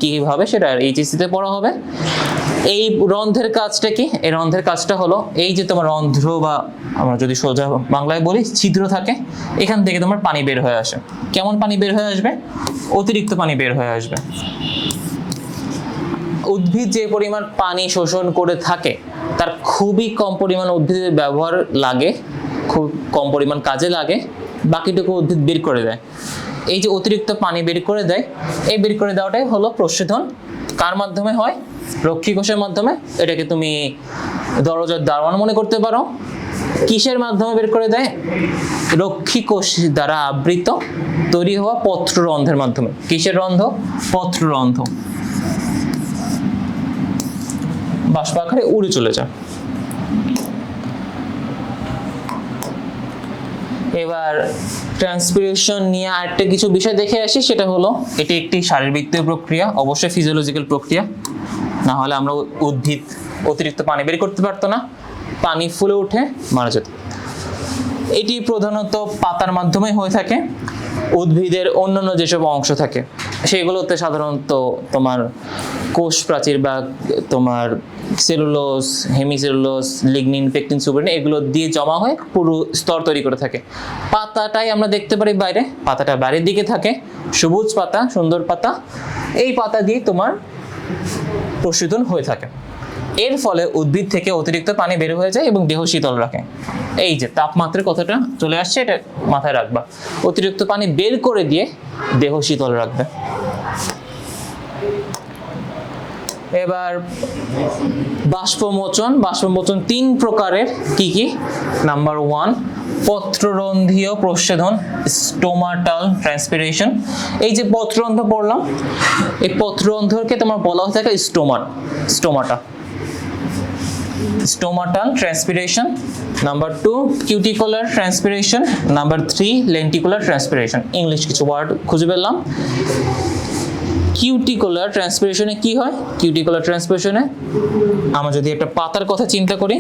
কিভাবে, সেটা এইচএসসিতে পড়া হবে। এই রন্ধ্রের কাজটা কি? এই রন্ধ্রের কাজটা হলো, এই যে তোমার রন্ধ্র বা আমরা যদি সোজা বাংলায় বলি ছিদ্র থাকে, এখান থেকে তোমার পানি বের হয়ে আসে। কেমন পানি বের হয়ে আসবে? অতিরিক্ত পানি বের হয়ে আসবে। উদ্ভিদ যে পরিমাণ পানি শোষণ করে থাকে তার খুবই কম পরিমাণ উদ্ভিদের ব্যবহার লাগে, খুব কম পরিমাণ কাজে লাগে, বাকিটুকু উদ্ভিদ বের করে দেয়। এই যে অতিরিক্ত পানি বের করে দেয়, এই বের করে দেওয়াটাই হলো প্রস্বেদন। কার মাধ্যমে হয়? রক্ষী কোষের মাধ্যমে। এটাকে তুমি দরজার দারোয়ান মনে করতে পারো। কিসের মাধ্যমে বের করে দেয়? রক্ষী কোষ দ্বারা আবৃত তৈরি হওয়া পত্ররন্ধ্রের মাধ্যমে। কিসের রন্ধ্র? পত্ররন্ধ্র। বাষ্প আকারে উড়ে চলে যায়। এবার ট্রান্সপিরেশন নিয়ে আরেকটা কিছু বিষয় দেখে আসি, সেটা হলো এটি একটি শারীরবৃত্তীয় প্রক্রিয়া, অবশ্যই ফিজিওলজিক্যাল প্রক্রিয়া, না হলে আমরা উদ্ভিদ অতিরিক্ত পানি বের করতে পারতো না, পানি ফুলে উঠে মারা যেত। এটি প্রধানত পাতার মাধ্যমে হয়ে থাকে। উদ্ভিদের অন্যান্য যেসব অংশ থাকে সেগুলোতে সাধারণত তোমার কোষ প্রাচীর বা তোমার cellulose, hemicellulose, lignin, pectin, suberin এগুলো দিয়ে জমা হয়ে পুরো স্তর তৈরি করে থাকে। পাতাটাই আমরা দেখতে পারি বাইরে, পাতাটা বাইরের দিকে থাকে, সবুজ পাতা, সুন্দর পাতা, এই পাতা দিয়ে তোমার প্রশোধন হয়ে থাকে। এর ফলে উদ্ভিদ থেকে অতিরিক্ত পানি বের হয়ে যায় এবং দেহ শীতল রাখে। এই যে তাপমাত্রার কথাটা চলে আসছে, এটা মাথায় রাখবা, অতিরিক্ত পানি বের করে দিয়ে দেহ শীতল রাখবে। এবার বাষ্পমোচন। বাষ্পমোচন 3 প্রকারের, কি কি? নাম্বার 1 পত্ররন্ধ্রীয় প্রশোধন, স্টোমাটাল ট্রান্সপিরেশন। এই যে পত্ররন্ধ্র পড়লাম, এই পত্ররন্ধ্রকে তোমার বলা হয়ে থাকে stomata, stomatal transpiration. Number 2 cuticular transpiration. Number 3 lenticular transpiration. English কিছু ওয়ার্ড খুঁজে পেলাম। কিউটিকুলার ট্রান্সপিরেশনে কি হয়? কিউটিকুলার ট্রান্সপিরেশনে আমরা যদি একটা পাতার কথা চিন্তা করি,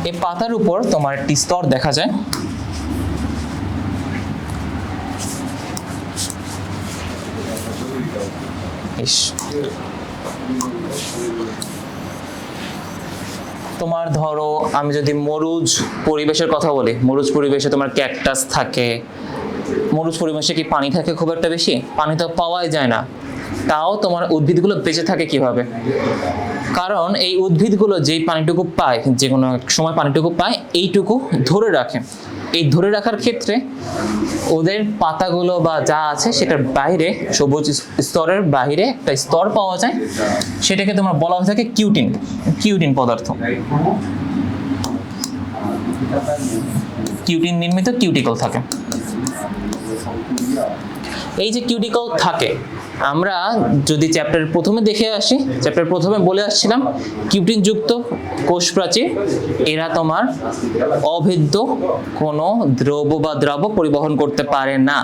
এই পাতার উপর তোমার একটি স্তর দেখা যায়, তোমার ধরো আমি যদি মরুজ পরিবেশের কথা বলি, মরুজ পরিবেশে তোমার ক্যাকটাস থাকে। মরুজ পরিবেশে কি পানি থাকে খুব একটা বেশি? পানি তো পাওয়াই যায় না। তাও তোমার উদ্ভিদগুলো বেঁচে থাকে কিভাবে? কারণ এই উদ্ভিদগুলো যেই পানিটুকু পায়, যে কোনো সময় পানিটুকু পায়, এইটুকু ধরে রাখে। এই ধরে রাখার ক্ষেত্রে ওদের পাতাগুলো বা যা আছে সেটার বাইরে, সবুজ স্তরের বাইরে একটা স্তর পাওয়া যায়, সেটাকে তোমার বলা হয়ে থাকে কিউটিন। কিউটিন পদার্থ, কিউটিন নির্মিত কিউটিকল থাকে। এই যে কিউটিকল থাকে, আমরা যদি চ্যাপ্টারের প্রথমে দেখে আসি, চ্যাপ্টার প্রথমে বলে আসছিলাম কিউটিন যুক্ত কোষ প্রাচীর, এরা তোমার অভেদ্য কোনো দ্রব্য বা দ্রব্য পরিবহন করতে পারে না।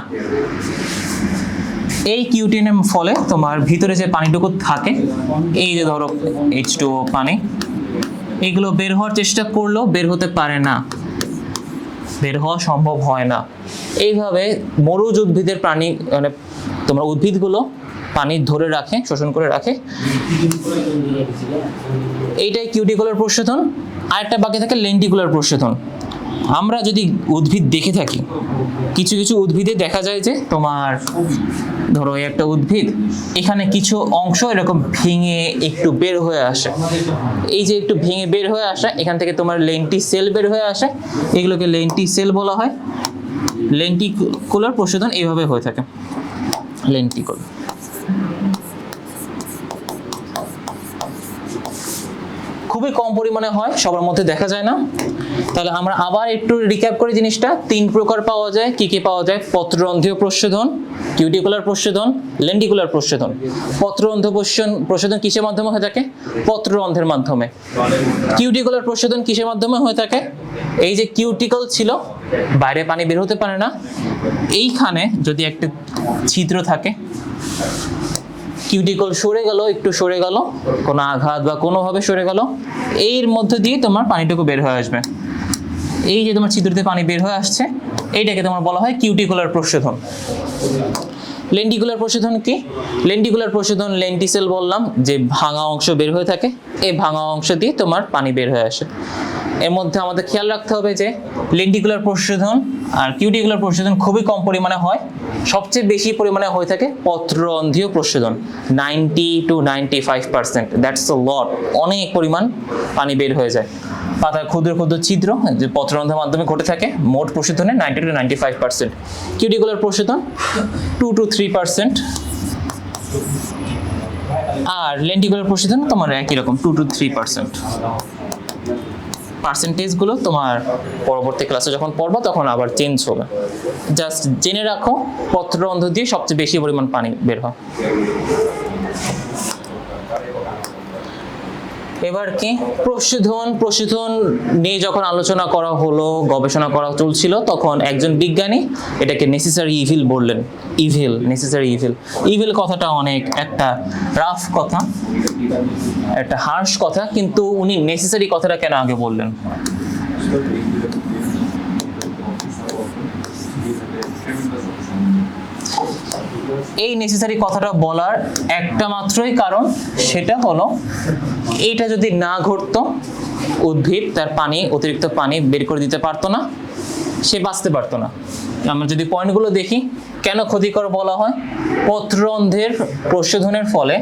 এই কিউটিনের ফলে তোমার ভিতরে যে পানিটুকু থাকে, এই যে ধরো H2O পানি, এগুলো বের হওয়ার চেষ্টা করলেও বের হতে পারে না, বের হওয়া সম্ভব হয় না। এইভাবে মরুজ উদ্ভিদের প্রাণী মানে তোমার উদ্ভিদগুলো পানি ধরে রাখে, শোষণ করে রাখে। এইটাই কিউটিকুলার প্রশোধন। আরেকটা বাকি থাকে লেন্টিকুলার প্রশোধন। আমরা যদি উদ্ভিদ দেখে থাকি, কিছু কিছু উদ্ভিদে দেখা যায় যে তোমার ধরো একটা উদ্ভিদ, এখানে কিছু অংশ এরকম ভেঙে একটু বের হয়ে আসে। এই যে একটু ভেঙে বের হয়ে আসা, এখান থেকে তোমার লেন্টিসেল বের হয়ে আসে, এগুলোকে লেন্টিসেল বলা হয়। লেন্টিকুলার প্রশোধন এইভাবে হয়ে থাকে। লেন্টিকুলার খুবই কম পরিমাণে হয়, সবার মধ্যে দেখা যায় না। তাহলে আমরা আবার একটু রিক্যাপ করি জিনিসটা। 3 প্রকার পাওয়া যায়। কি কি পাওয়া যায়? পত্ররন্ধ্রীয় প্রশোধন, কিউটিকুলার প্রশোধন, লেন্টিকুলার প্রশোধন। পত্ররন্ধ্র প্রশোধন কিসের মাধ্যমে হয়ে থাকে? পত্ররন্ধ্রের মাধ্যমে। কিউটিকুলার প্রশোধন কিসের মাধ্যমে হয়ে থাকে? এই যে কিউটিকল ছিল, বাইরে পানি বের হতে পারে না, এইখানে যদি একটা ছিদ্র থাকে, কিউটিকল সরে গেল, একটু সরে গেল, কোনো আঘাত বা কোনোভাবে সরে গেল, এর মধ্যে দিয়ে তোমার পানিটুকু বের হয়ে আসবে। এই যে তোমার ছিদ্রতে পানি বের হয়ে আসছে, এইটাকে তোমার বলা হয় কিউটিকুলার প্রশোধন। লেন্টিকুলার প্রশোধন কি? লেন্টিকুলার প্রশোধন, লেন্টিসেল বললাম যে ভাঙা অংশ বের হয়ে থাকে, এই ভাঙা অংশ দিয়ে তোমার পানি বের হয়ে আসে। এর মধ্যে আমাদের খেয়াল রাখতে হবে যে লেন্টিকুলার প্রশোধন আর কিউটিকুলার প্রশোধন খুবই কম পরিমাণে হয়। সবচেয়ে বেশি পরিমাণে হয়ে থাকে পত্ররন্ধ্রীয় প্রশোধন, 90 to 95%। দ্যাটস আ লট, অনেক পরিমাণ পানি বের হয়ে যায়। পাতার ক্ষুদ্র ক্ষুদ্র ছিদ্র যে পত্ররন্ধ্রের মাধ্যমে ঘটে থাকে, মোট প্রশোধনে 90 to 95%। কিউটিকুলার প্রশোধন 2 to 3%। আর লেন্টিকুলার প্রশোধন তোমার একই রকম 2 to 3%। পার্সেন্টেজগুলো তোমার পরবর্তী ক্লাসে যখন পড়বা তখন আবার চেঞ্জ হবে। জাস্ট জেনে রাখো, পত্ররন্ধ্র দিয়ে সবচেয়ে বেশি পরিমাণ পানি বের হয়। এবার কি প্রশোধন নিয়ে যখন আলোচনা করা হলো, গবেষণা করা চলছিল, তখন একজন বিজ্ঞানী এটাকে নেসেসারি ইভিল বললেন। নেসেসারি ইভিল কথাটা অনেক একটা রাফ কথা, একটা হার্শ কথা, কিন্তু উনি নেসেসারি কথাটা কেন আগে বললেন? এই নেসেসারি কথাটা বলার একটা মাত্রই কারণ, সেটা হলো এইটা যদি না ঘটতো, উদ্ভিদ তার অতিরিক্ত পানি বের করে দিতে পারতো না, সে বাঁচতে পারতো না। আমরা যদি পয়েন্টগুলো দেখি, কেন ক্ষতিকর বলা হয়? পত্ররন্ধ্রের প্রশোধনের ফলে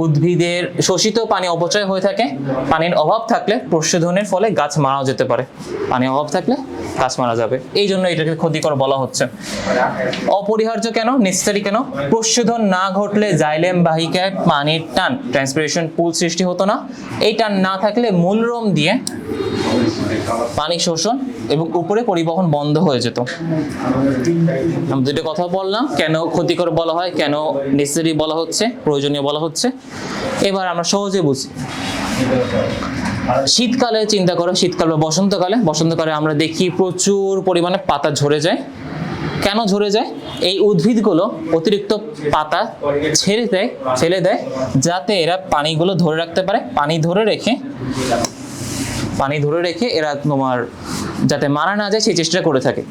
উদ্ভিদের শোষিত পানি অপচয় হয়ে থাকে। পানির অভাব থাকলে প্রশোধনের ফলে গাছ মারা যেতে পারে, পানির অভাব থাকলে গাছ মারা যাবে, এই জন্য এটাকে ক্ষতিকর বলা হচ্ছে। অপরিহার্য কেন, নেসেসারি কেন? প্রশোধন না ঘটলে জাইলেম বাহিকায় পানির টান, ট্রান্সপিরেশন পুল সৃষ্টি হতো না। এই টান না থাকলে মূলরোম দিয়ে পানি শোষণ এবং উপরে পরিবহন বন্ধ হয়ে যেত। আমি দুটো কথা বললাম, কেন ক্ষতিকর বলা হয়, কেন নেসেসারি বলা হচ্ছে, প্রয়োজনীয় বলা হচ্ছে। এবার আমরা সহজে বুঝি। শীতকালে চিন্তা করো, শীতকাল বা বসন্তকালে আমরা দেখি প্রচুর পরিমাণে পাতা ঝরে যায়। কেন ঝরে যায়? এই উদ্ভিদগুলো অতিরিক্ত পাতা ছেড়ে দেয় যাতে এরা পানিগুলো ধরে রাখতে পারে। পানি ধরে রেখে এরা তোমার যাতে মারা না যায় সেই চেষ্টা করে থাকে।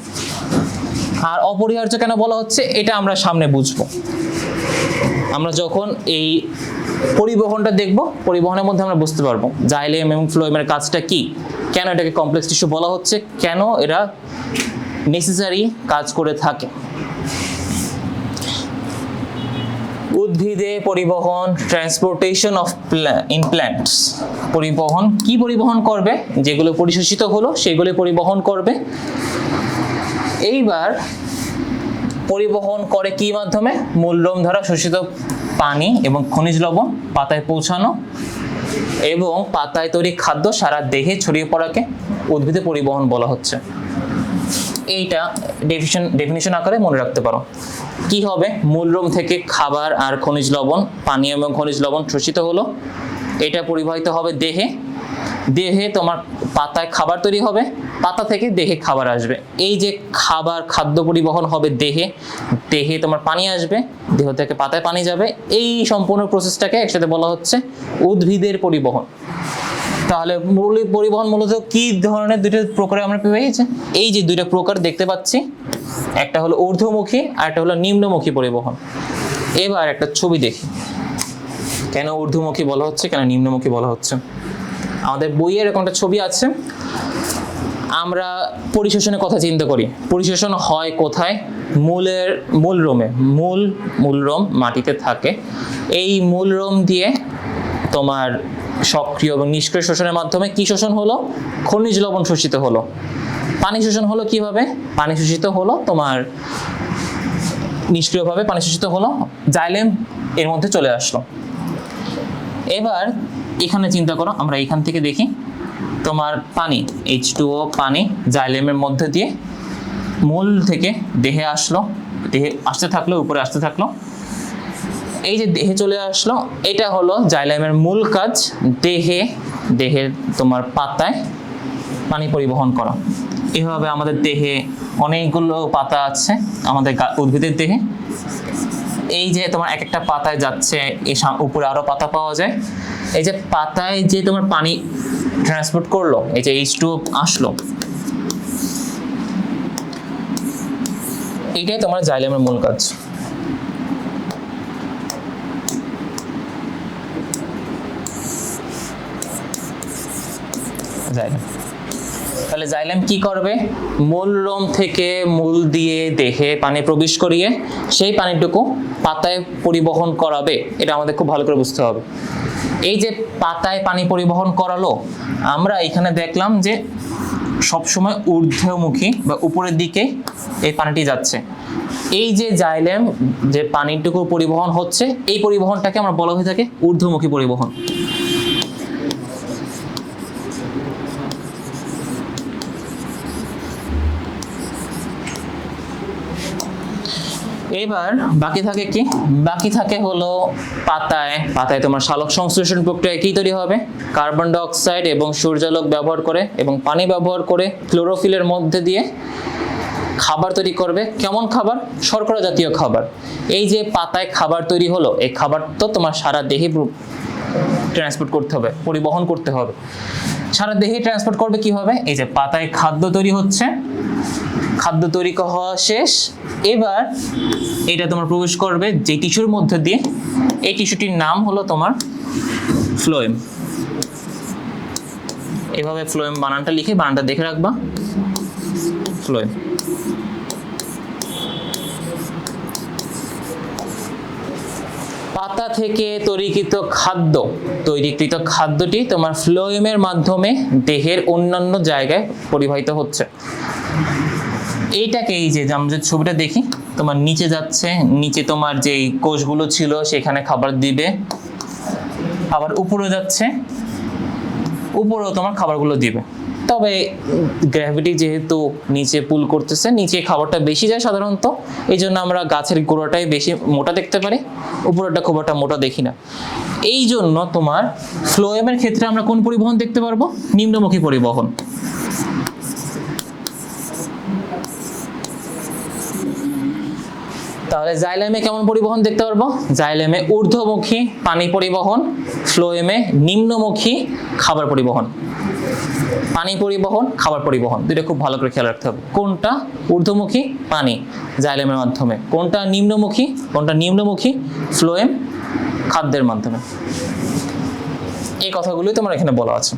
আর অপরিহার্য কেন বলা হচ্ছে, এটা আমরা সামনে বুঝবো। আমরা যখন এই পরিবহনটা দেখব, পরিবহনের মধ্যে আমরা বুঝতে পারবো জাইলেম এবং ফ্লোয়েমের কাজটা কি, কেন এটাকে কমপ্লেক্স টিস্যু বলা হচ্ছে, কেন এরা নেসেসারি কাজ করে থাকে। উদ্ভিদে পরিবহন, ট্রান্সপোর্টেশন অফ প্ল্যান্টস। পরিবহন করবে? যেগুলো পরিশোষিত হলো সেগুলো পরিবহন করবে। এইবার পরিবহন করে কি মাধ্যমে? মূলরোম দ্বারা শোষিত পানি এবং খনিজ লবণ পাতায় পৌঁছানো এবং পাতায় তৈরি খাদ্য সারা দেহে ছড়িয়ে পড়াকে উদ্ভিদে পরিবহন বলা হচ্ছে। এইটা ডেফিনিশন আকারে মনে রাখতে পারো। কি হবে? মূলরোম থেকে খাবার আর খনিজ লবণ, পানি এবং খনিজ লবণ শোষিত হলো, এটা পরিবাহিত হবে দেহে তোমার পাতায় খাবার তৈরি হবে, পাতা থেকে দেহে খাবার আসবে। এই যে খাদ্য পরিবহন হবে দেহে তোমার পানি আসবে, দেহ থেকে পাতায় পানি যাবে, এই সম্পূর্ণ প্রসেসটাকে একসাথে বলা হচ্ছে উদ্ভিদের পরিবহন। তাহলে পরিবহন মূলত কি ধরনের দুটো প্রকারে আমরা পেয়েছি? এই যে দুইটা প্রকার দেখতে পাচ্ছি, একটা হলো ঊর্ধ্বমুখী আর একটা হলো নিম্নমুখী পরিবহন। এবার একটা ছবি দেখি, কেন ঊর্ধ্বমুখী বলা হচ্ছে, কেন নিম্নমুখী বলা হচ্ছে। আমাদের বইয়ে এরকম একটা ছবি আছে। আমরা পরিশোষণের কথা চিন্তা করি, পরিশোষণ হয় কোথায়? মূলরোম মাটিতে থাকে। এই মূলরোম দিয়ে তোমার সক্রিয় এবং নিষ্ক্রিয় শোষণের মাধ্যমে কি শোষণ হলো? খনিজ লবণ শোষিত হলো। পানি শোষণ হলো কিভাবে? পানি শোষিত হলো তোমার নিষ্ক্রিয়ভাবে, পানি শোষিত হলো, জাইলেম এর মধ্যে চলে আসলো। এবার এখানে চিন্তা করো, আমরা এখান থেকে দেখি তোমার পানি H2O পানি জাইলেমের মধ্যে দিয়ে মূল থেকে দেহে আসলো, দেহে আসতে থাকলো, উপরে আসতে থাকলো। এই যে দেহে চলে আসলো, এটা হলো জাইলেমের মূল কাজ, দেহে তোমার পাতায় পানি পরিবহন করা। এভাবে আমাদের দেহে অনেকগুলো পাতা আছে, আমাদের উদ্ভিদের দেহে। এই যে তোমার এক একটা পাতায় যাচ্ছে, এই উপরে আরো পাতা পাওয়া যায়। এই যে পাতায় যে তোমার পানি ট্রান্সপোর্ট করলো, এই যে H2O আসলো, এইটাই তোমার জাইলেমের মূল কাজ। তাহলে জাইলেম কি করবে? মূলরোম থেকে মূল দিয়ে দেহে পানি প্রবেশ করিয়ে সেই পানিটুকু পাতায় পরিবহন করাবে। এটা আমাদের খুব ভালো করে বুঝতে হবে। এই যে পাতায় পানি পরিবহন করালো, আমরা এখানে দেখলাম যে সবসময় ঊর্ধ্বমুখী বা উপরের দিকে এই পানিটি যাচ্ছে। এই যে জাইলেম যে পানিটুকু পরিবহন হচ্ছে, এই পরিবহনটাকে আমরা বলা হয়ে থাকে ঊর্ধ্বমুখী পরিবহন। এবার বাকি থাকে কি? বাকি থাকে হলো পাতায় তোমার সালোক সংশ্লেষণ প্রক্রিয়া কি তৈরি হবে? কার্বন ডাই অক্সাইড এবং সূর্যালোক ব্যবহার করে এবং পানি ব্যবহার করে ক্লোরোফিলের মধ্যে দিয়ে খাবার তৈরি করবে। কেমন খাবার? শর্করা জাতীয় খাবার। এই যে পাতায় খাবার তৈরি হলো, এই খাবার তো তোমার সারা দেহে ট্রান্সপোর্ট করতে হবে, পরিবহন করতে হবে। সারা দেহে ট্রান্সপোর্ট করবে কিভাবে? এই যে পাতায় খাদ্য তৈরি হচ্ছে, খাদ্য তৈরি হওয়া শেষ, এবার এটা তোমার প্রবেশ করবে যে টিস্যুর মধ্যে দিয়ে। এই টিস্যুটির নাম হলো তোমার ফ্লোয়েম। এভাবে ফ্লোয়েম বানানটা লিখে বানানটা দেখে রাখবা, ফ্লোয়েম। পাতা থেকে তৈরিকৃত খাদ্যটি তোমার ফ্লোয়েমের মাধ্যমে দেহের অন্যান্য জায়গায় পরিবাহিত হচ্ছে। এইটাকে এই যে আমরা যে ছবিটা দেখি, তোমার নিচে যাচ্ছে, নিচে তোমার যেই কোষগুলো ছিল সেখানে খাবার দিবে, আবার উপরে যাচ্ছে, উপরেও তোমার খাবারগুলো দিবে। তবে গ্র্যাভিটি যেহেতু নিচে পুল করতেছে, নিচে খাবারটা বেশি যায় সাধারণত, এই জন্য আমরা গাছের গোড়াটাই বেশি মোটা দেখতে পারি, উপরেরটা খুব একটা মোটা দেখি না। এই জন্য তোমার ফ্লোয়েমের ক্ষেত্রে আমরা কোন পরিবহন দেখতে পারবো? নিম্নমুখী পরিবহন। তাহলে জাইলেমে কেমন পরিবহন দেখতে পারবো? জাইলেমে ঊর্ধ্বমুখী পানি পরিবহন, ফ্লোয়েমে নিম্নমুখী খাবার পরিবহন। পানি পরিবহন, খাবার পরিবহন, দুটো খুব ভালো করে খেয়াল রাখতে হবে। কোনটা ঊর্ধ্বমুখী? পানি জাইলেমের মাধ্যমে। কোনটা নিম্নমুখী? ফ্লোয়েম খাদ্যের মাধ্যমে। এই কথাগুলোই তোমার এখানে বলা আছে।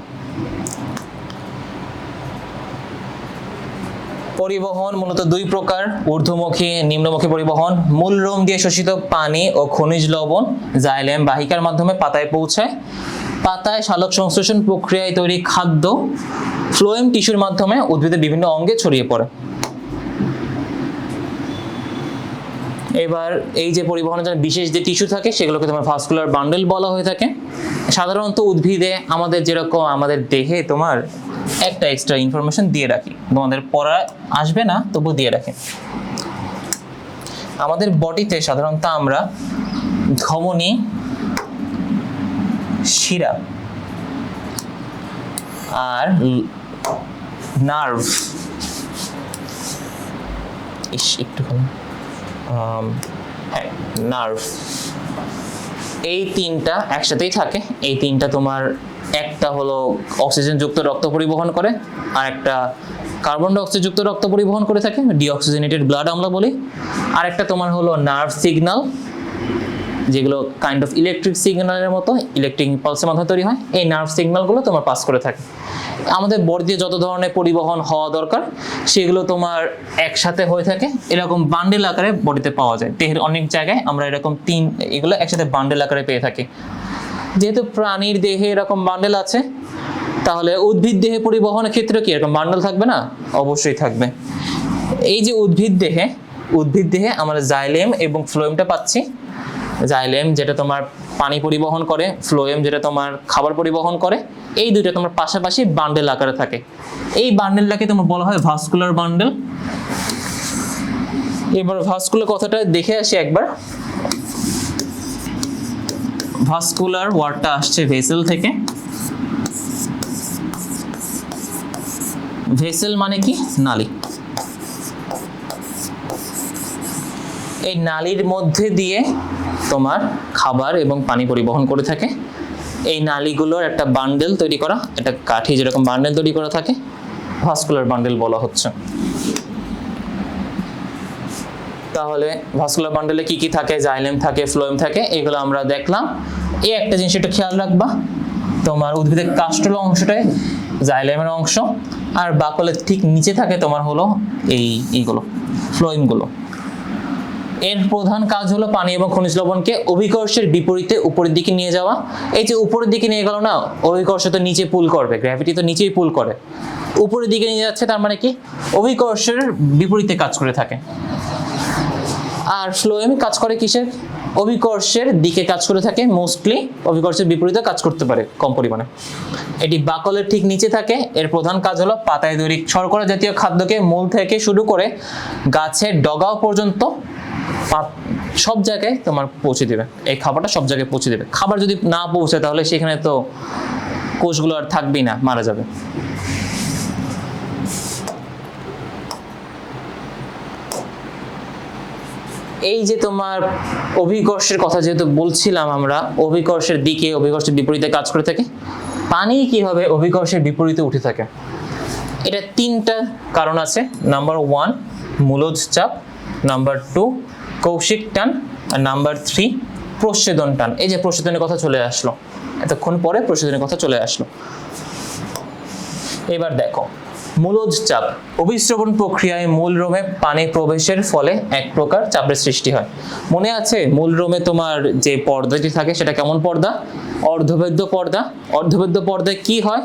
পরিবহন মূলত দুই প্রকার, ঊর্ধ্বমুখী, নিম্নমুখী পরিবহন। মূল রোম দিয়ে শোষিত পানি ও খনিজ লবণ জাইলেম বাহিকার মাধ্যমে পাতায় পৌঁছায়। পাতায় সালোক সংশ্লেষণ প্রক্রিয়ায় তৈরি খাদ্য ফ্লোয়েম টিস্যুর মাধ্যমে উদ্ভিদের বিভিন্ন অঙ্গে ছড়িয়ে পড়ে। এবার এই যে পরিবহনের জন্য বিশেষ যে টিস্যু থাকে সেগুলোকে তোমার ভাস্কুলার বান্ডেল বলা হয়ে থাকে। সাধারণত উদ্ভিদে আমাদের যেরকম আমাদের দেহে তোমার একটা এক্সট্রা ইনফরমেশন দিয়ে রাখি, তোমাদের পড়া আসবে না তবু দিয়ে রাখি। আমাদের বডিতে সাধারণত আমরা ধমনী, শিরা আর নার্ভ, নার্ভ, এই তিনটা একসাথেই থাকে। এই তিনটা তোমার একটা হলো অক্সিজেন যুক্ত রক্ত পরিবহন করে, আর একটা কার্বন ডাই অক্সাইড যুক্ত রক্ত পরিবহন করে থাকে, ডিঅক্সিজেনেটেড ব্লাড আমরা বলি। আর একটা তোমার হলো নার্ভ সিগন্যাল, যেগুলো কাইন্ড অফ ইলেকট্রিক সিগন্যালের মতো, ইলেকট্রিক ইম্পালসের মাধ্যমে তৈরি হয়। এই নার্ভ সিগন্যালগুলো তোমার পাস করে থাকে। আমাদের বডি দিয়ে যত ধরনের পরিবহন হওয়া দরকার সেগুলো তোমার একসাথে হয়ে থাকে, এরকম বান্ডেল আকারে বডিতে পাওয়া যায়। দেহের অনেক জায়গায় আমরা এরকম এগুলো একসাথে বান্ডেল আকারে পেয়ে থাকি। যেহেতু প্রাণীর দেহে এরকম বান্ডেল আছে, তাহলে উদ্ভিদ দেহে পরিবহনের ক্ষেত্রে কি এরকম বান্ডেল থাকবে না? অবশ্যই থাকবে। এই যে উদ্ভিদ দেহে আমরা জাইলেম এবং ফ্লোয়েমটা পাচ্ছি। জাইলেম যেটা তোমার পানি পরিবহন করে, ফ্লোয়েম যেটা তোমার খাবার পরিবহন করে, এই দুইটা তোমার পাশাপাশি বান্ডেল আকারে থাকে। এই বান্ডেলটাকে তোমার বলা হয় ভাস্কুলার বান্ডেল। এবার ভাস্কুলার কথাটা দেখে আসি একবার। ভাস্কুলার ওয়ার্ডটা আসছে ভেসেল থেকে। ভেসেল মানে কি? নালী। এই নালীর মধ্যে দিয়ে তোমার খাবার এবং পানি পরিবহন করে থাকে। এই নালীগুলোর একটা বান্ডেল তৈরি করা, এটা কাঠি যেরকম বান্ডেল তৈরি করা থাকে, ভাস্কুলার বান্ডেল বলা হচ্ছে। তাহলে ভাস্কুলার বান্ডেলে কি কি থাকে? জাইলেম থাকে, ফ্লোয়েম থাকে, এগুলো আমরা দেখলাম। এই একটা জিনিস একটু খেয়াল রাখবা, তোমার উদ্ভিদের কাস্টল অংশটাই জাইলেমের অংশ, আর বাকলের ঠিক নিচে থাকে তোমার হলো এইগুলো ফ্লোয়েমগুলো। এর প্রধান কাজ হলো পানি এবং খনিজ লবণকে অভিকর্ষের বিপরীতে উপরের দিকে নিয়ে যাওয়া। এই যে উপরের দিকে নিয়ে গেল না, অভিকর্ষ তো নিচে পুল করবে, গ্র্যাভিটি তো নিচেই পুল করে, উপরের দিকে নিয়ে যাচ্ছে, তার মানে কি অভিকর্ষের বিপরীতে কাজ করে থাকে। আর ফ্লোয়েম কাজ করে কিসের? অভিকর্ষের দিকে কাজ করে থাকে, মোস্টলি অভিকর্ষের বিপরীতে কাজ করতে পারে কম পরিমাণে। এটি বাকলের ঠিক নিচে থাকে। এর প্রধান কাজ হলো পাতায় তৈরি শর্করা জাতীয় খাদ্যকে মূল থেকে শুরু করে গাছের ডগাও পর্যন্ত সব জায়গায় তোমার পৌঁছে দেবে, এই খাবারটা সব জায়গায় পৌঁছে দেবে। খাবার যদি না পৌঁছে তাহলে সেখানে তো কোষগুলো আর থাকবেই না, মারা যাবে। এই যে তোমার অভিকর্ষের কথা যেহেতু বলছিলাম, আমরা অভিকর্ষের দিকে, অভিকর্ষের বিপরীতে কাজ করে থাকে। পানি কিভাবে অভিকর্ষের বিপরীতে উঠে থাকে? এটা তিনটা কারণ আছে। নাম্বার 1 মূলজ চাপ, নাম্বার 2 কৌশিক টান, আর নাম্বার 3 প্রচ্ছেদন টান। এই যে প্রচ্ছেদনের কথা চলে আসলো, এতক্ষণ পরে প্রচ্ছেদনের কথা চলে আসলো। এবার দেখো, মূলজ চাপ, অভিস্রবণ প্রক্রিয়ায় মূলরোমে পানি প্রবেশের ফলে এক প্রকার চাপের সৃষ্টি হয়। মনে আছে মূলরোমে তোমার যে পর্দাটি থাকে সেটা কেমন পর্দা? অর্ধবেদ্য পর্দা। অর্ধবেদ্য পর্দায় কি হয়?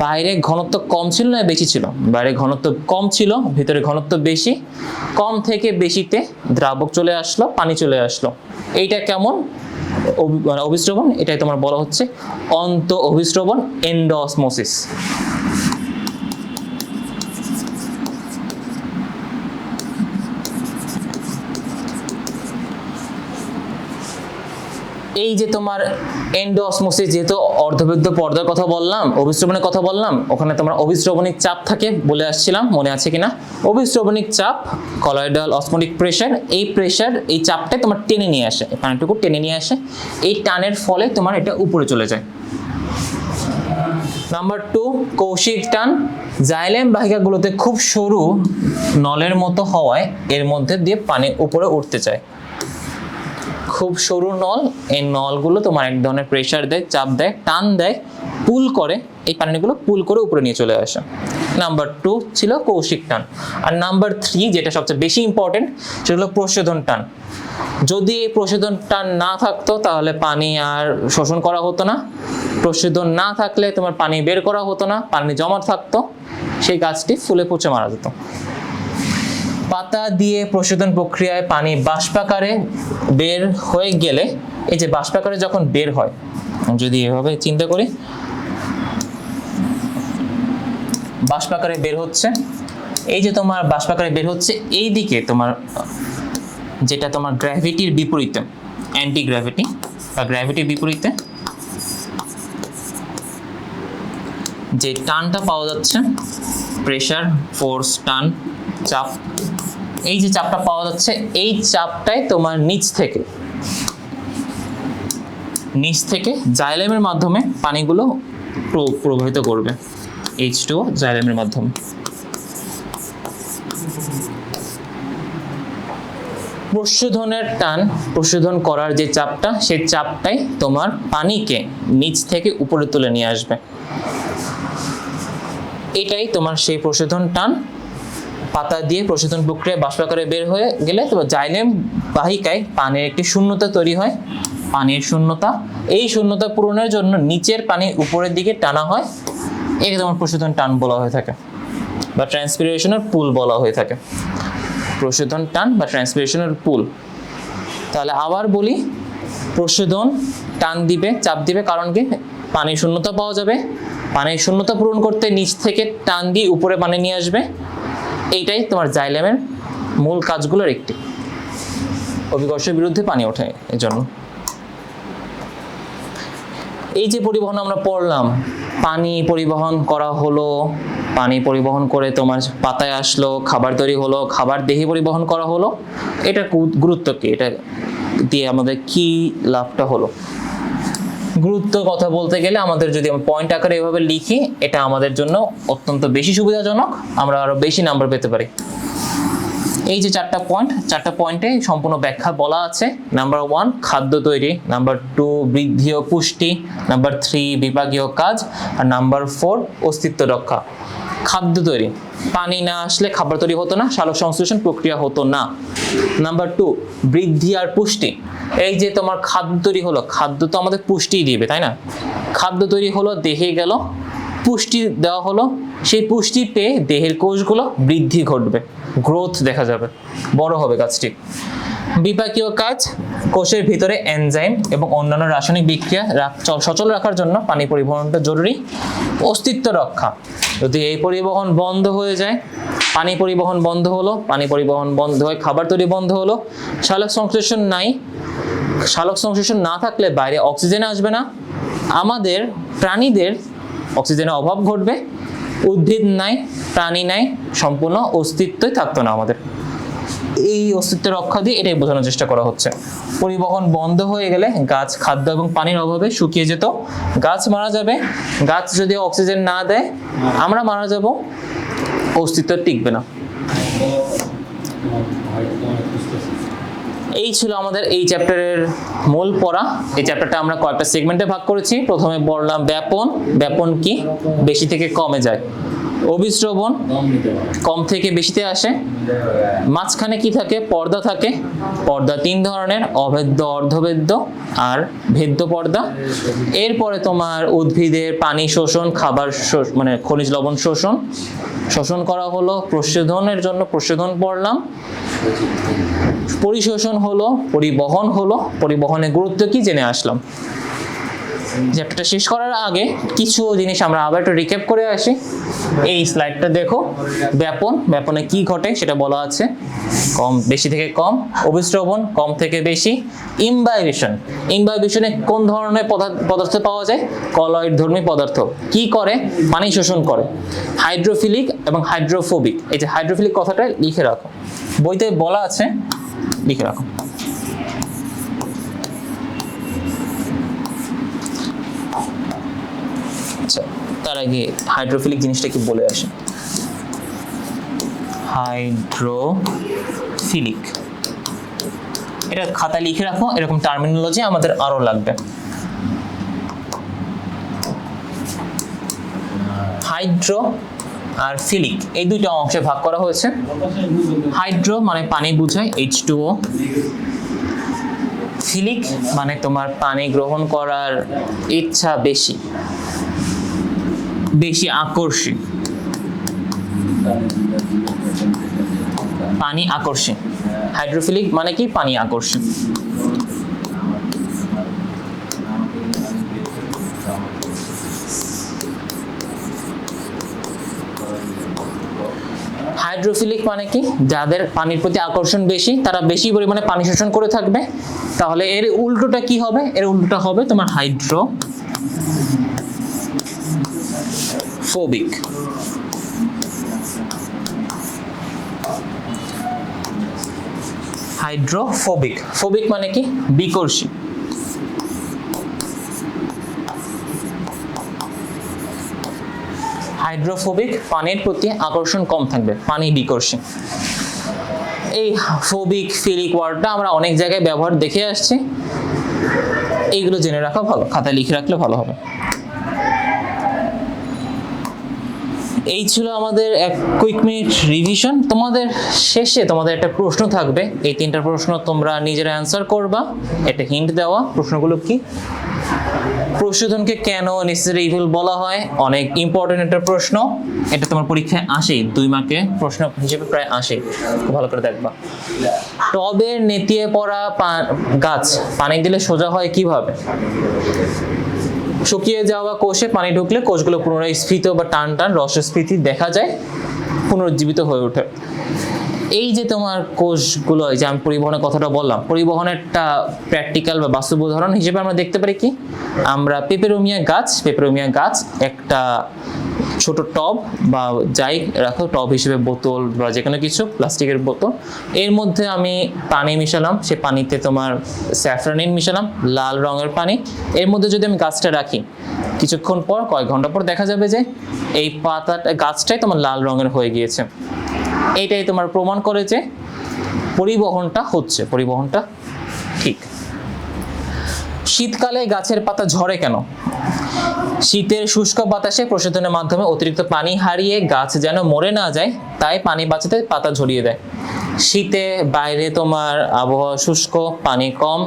বাইরে ঘনত্ব কম ছিল না বেশি ছিল? বাইরে ঘনত্ব কম ছিল, ভিতরে ঘনত্ব বেশি। কম থেকে বেশিতে দ্রাবক চলে আসলো, পানি চলে আসলো। এইটা কেমন অভিস্রবণ? এটাই তোমার বলা হচ্ছে অন্ত অভিস্রবণ, এন্ডোঅসমোসিস। এই যে তোমার এন্ডোঅসমোসিস, যেহেতু অর্ধবেদ্য পর্দার কথা বললাম, অভিস্রবণের কথা বললাম, ওখানে তোমার অভিস্রবণিক চাপ থাকে বলে আসছিলাম, মনে আছে কিনা? অভিস্রবণিক চাপ, কলয়েডাল অসমোটিক প্রেসার, এই প্রেসার, এই চাপটা তোমার টেনে নিয়ে আসে, পানিটুকু টেনে নিয়ে আসে। এই টানের ফলে তোমার এটা উপরে চলে যায়। নাম্বার 2 কৌশিক টান। জাইলেম বাহিকাগুলোতে খুব সরু নলের মতো হওয়ায় এর মধ্যে দিয়ে পানি উপরে উঠতে চায়। খুব সরু নল, এই নলগুলো তোমার এক ধরনের প্রেসার দেয়, চাপ দেয়, টান দেয়, পুল করে, এই পানিগুলো পুল করে উপরে নিয়ে চলে আসে। নাম্বার 2 ছিল কৌশিক টান। আর নাম্বার 3 যেটা সবচেয়ে বেশি ইম্পর্টেন্ট, সেটা হলো প্রচ্ছেদন টান। যদি এই প্রচ্ছেদন টান না থাকতো তাহলে পানি আর শোষণ করা হতো না। প্রচ্ছেদন না থাকলে তোমার পানি বের করা হতো না, পানি জমা থাকতো, সেই গাছটি ফুলে পচে মারা যেত। পাতা দিয়ে প্রচ্ছেদন প্রক্রিয়ায় পানি বাষ্পাকারে বের হয়ে গেলে, এই যে বাষ্পাকারে যখন বের হয়, যদি এভাবে চিন্তা করি, বাষ্পাকারে বের হচ্ছে, এই যে তোমার বাষ্পাকারে বের হচ্ছে, এই দিকে তোমার যেটা তোমার গ্র্যাভিটির বিপরীতে, অ্যান্টি গ্র্যাভিটি বা গ্র্যাভিটির বিপরীতে যে টানটা পাওয়া যাচ্ছে, প্রেসার, ফোর্স, টান, চাপ, এই যে চাপটা পাওয়া যাচ্ছে, এই চাপটাই তোমার নিচ থেকে জাইলেমের মাধ্যমে পানিগুলো প্রবাহিত করবে, H2O জাইলেমের মাধ্যমে। প্রশোধনের টান, প্রশোধন করার যে চাপটা, সেই চাপটাই তোমার পানিকে নিচ থেকে উপরে তুলে নিয়ে আসবে। এটাই তোমার সেই প্রশোধন টান। পাতা দিয়ে প্রশোধন প্রক্রিয়া বাষ্পাকারে বের হয়ে গেলে তোমার জাইলেম বাহিকায় পানির একটি শূন্যতা তৈরি হয়, পানির শূন্যতা। এই শূন্যতা পূরণের জন্য নিচের পানি উপরের দিকে টানা হয়, একে তোমার প্রশোধন টান বলা হয়ে থাকে বা ট্রান্সপিরেশনের পুল বলা হয়ে থাকে। প্রশোধন টান বা ট্রান্সপিরেশনের পুল। তাহলে আবার বলি, প্রশোধন টান দিবে, চাপ দিবে, কারণ কি? পানির শূন্যতা পাওয়া যাবে, পানির শূন্যতা পূরণ করতে নিচ থেকে টান দিয়ে উপরে পানি নিয়ে আসবে। এইটাই তোমার জাইলেমের মূল কাজগুলোর একটি। অভিকর্ষের বিরুদ্ধে পানি ওঠে এর জন্য। এই যে পরিবহন আমরা পড়লাম, পানি পরিবহন করা হলো, পানি পরিবহন করে তোমার পাতায় আসলো, খাবার তৈরি হলো, খাবার দেহে পরিবহন করা হলো, এটা গুরুত্ব কি? এটা দিয়ে আমাদের কি লাভটা হলো? গুরুত্ব কথা বলতে গেলে আমাদের যদি আমরা পয়েন্ট আকারে এভাবে লিখি, এটা আমাদের জন্য অত্যন্ত বেশি সুবিধাজনক, আমরা আরো বেশি নাম্বার পেতে পারি। এই যে চারটা পয়েন্টে সম্পূর্ণ ব্যাখ্যা বলা আছে। নাম্বার 1 খাদ্য তৈরি, নাম্বার 2 বৃদ্ধি ও পুষ্টি, নাম্বার 3 বিভাগীয় কাজ, আর নাম্বার 4 অস্তিত্ব রক্ষা। খাদ্য তৈরি, পানি না আসলে খাবার তৈরি হতো না, সালোক সংশ্লেষণ প্রক্রিয়া হতো না। নাম্বার 2 বৃদ্ধি আর পুষ্টি, এই যে তোমার খাদ্য তৈরি হলো, খাদ্য তো আমাদের পুষ্টি দিবে, তাই না? খাদ্য তৈরি হলো, দেহে গেল, পুষ্টি দেওয়া হলো, সেই পুষ্টি পেয়ে দেহের কোষগুলো বৃদ্ধি ঘটবে, গ্রোথ দেখা যাবে, বড় হবে গাছটি। বিপাকীয় কাজ, কোষের ভিতরে এনজাইম এবং অন্যান্য রাসায়নিক বিক্রিয়া সচল রাখার জন্য পানি পরিবহনটা জরুরি। অস্তিত্ব রক্ষা, যদি এই পরিবহন বন্ধ হয়ে যায় পানি পরিবহন বন্ধ হলো, পানি পরিবহন বন্ধ হয়ে খাবার তৈরি বন্ধ হলো। সালোক সংশ্লেষণ নাই, সালোক সংশ্লেষণ না থাকলে বাইরে অক্সিজেন আসবে না, আমাদের প্রাণীদের অক্সিজেনের অভাব ঘটবে, উদ্ভিদ নাই, প্রাণী নাই, সম্পূর্ণ অস্তিত্বই থাকতো না আমাদের। এই অস্তিত্ব রক্ষা দিয়ে এটাই বোঝানোর চেষ্টা করা হচ্ছে। পরিবহন বন্ধ হয়ে গেলে গাছ খাদ্য এবং পানির অভাবে শুকিয়ে যেত, গাছ মারা যাবে। গাছ যদি অক্সিজেন না দেয় আমরা মারা যাব, অস্তিত্ব টিকবে না। এই ছিল আমাদের এই চ্যাপ্টারের মূল পড়া। এই চ্যাপ্টারটা আমরা কয়েকটা সেগমেন্টে ভাগ করেছি। প্রথমে পড়লাম ব্যাপন। ব্যাপন কি? বেশি থেকে কমে যায়। অভিস্রবণ, কম থেকে বেশিতে আসে। মাঝখানে কি থাকে? পর্দা থাকে। পর্দা 3 ধরনের, অভেদ্য, অর্ধভেদ্য আর ভেদ্য পর্দা। এরপরে তোমার উদ্ভিদের পানি শোষণ, খাবার মানে খনিজ লবণ শোষণ করা হলো। প্রশোধনের জন্য প্রশোধন পড়লাম। পরিশোষণ হলো, পরিবহন হলো, পরিবহনের গুরুত্ব কি জেনে আসলাম। চ্যাপ্টারটা শেষ করার আগে কিছু জিনিস আমরা আবার একটু রিক্যাপ করে আসি। এই স্লাইডটা দেখো, ব্যাপনে কি ঘটে সেটা বলা আছে। বেশি থেকে কম। অভিস্রবণ, কম থেকে বেশি। ইমবাইবেশনে কোন ধরনের পদার্থ পাওয়া যায়? কলয়েড ধর্মী পদার্থ। কি করে? পানি শোষণ করে। হাইড্রোফিলিক এবং হাইড্রোফোবিক। এই যে হাইড্রোফিলিক কথাটা লিখে রাখো, বইতে বলা আছে, লিখে রাখো। আচ্ছা, তার আগে হাইড্রোফিলিক জিনিসটা কি বলে আসে। হাইড্রোফিলিক, এটা খাতায় লিখে রাখো, এরকম টার্মিনোলজি আমাদের আরো লাগবে। হাইড্রো আর ফিলিক এই দুইটা অংশে ভাগ করা হয়েছে। হাইড্রো মানে পানি বোঝায়, H2O। ফিলিক মানে তোমার পানি গ্রহণ করার ইচ্ছা বেশি, আকর্ষী, পানি আকর্ষী। হাইড্রোফিলিক মানে কি? পানি আকর্ষী। হাইড্রোফিলিক মানে কি? যাদের পানির প্রতি আকর্ষণ বেশি, তারা বেশি পরিমাণে পানি শোষণ করে থাকবে। তাহলে এর উল্টোটা কি হবে? এর উল্টোটা হবে তোমার হাইড্রোফোবিক। ফোবিক মানে কি? বিকর্ষী। হাইড্রোফোবিক পানির প্রতি আকর্ষণ কম থাকবে, পানি বিকর্ষী। এই ফোবিক, ফিলিক ওয়ার্ডটা আমরা অনেক জায়গায় ব্যবহার দেখে আসছি। এইগুলো জেনে রাখা ভালো, খাতায় লিখে রাখলে ভালো হবে। এই ছিল আমাদের এক কুইক মিনিট রিভিশন। তোমাদের শেষে তোমাদের একটা প্রশ্ন থাকবে, এই 3টা প্রশ্ন তোমরা নিজেরা অ্যান্সার করবা। একটা হিন্ট দেওয়া, প্রশ্নগুলো কি? প্রশোধনকে কেন নেসেসারি ইভিল বলা হয়? অনেক ইম্পর্টেন্ট একটা প্রশ্ন, এটা তোমার পরীক্ষায় আসে, 2 মার্কে প্রশ্ন হিসেবে প্রায় আসে, খুব ভালো করে দেখবা। টবের নেতিয়ে পড়া গাছ পানি দিলে সোজা হয় কিভাবে? শুকিয়ে যাওয়া কোষে পানি ঢুকলে কোষগুলো পুনরায় স্ফীত বা টান রসস্ফীতি দেখা যায়, পুনরুজ্জীবিত হয়ে ওঠে। এই যে তোমার কোষগুলো, এই যে আমি পরিবহনের কথাটা বললাম, পরিবহনের একটা প্র্যাকটিক্যাল বা বাস্তব উদাহরণ হিসেবে আমরা দেখতে পারি কি? আমরা পেপেরোমিয়া গাছ একটা ছোট টব বা যাই রাখো, টব হিসেবে বোতল বা যে কোনো কিছু প্লাস্টিকের বোতল, এর মধ্যে আমি পানি মিশালাম, সে পানিতে তোমার স্যাফরানিন মিশালাম, লাল রঙের পানি। এর মধ্যে যদি আমি গাছটা রাখি, কিছুক্ষণ পর, কয়েক ঘন্টা পর দেখা যাবে যে এই গাছটাই তোমার লাল রঙের হয়ে গিয়েছে। এইটাই তোমার প্রমাণ করে যে পরিবহনটা ঠিক। শীতকালে গাছের পাতা ঝরে কেন? শীতের শুষ্ক বাতাসে প্রশোধনের মাধ্যমে অতিরিক্ত পানি হারিয়ে গাছ যেন মরে না যায়, তাই পানি বাঁচাতে পাতা ঝরিয়ে দেয়। শীতে বাইরে তোমার আবহাওয়া শুষ্ক, পানি কম,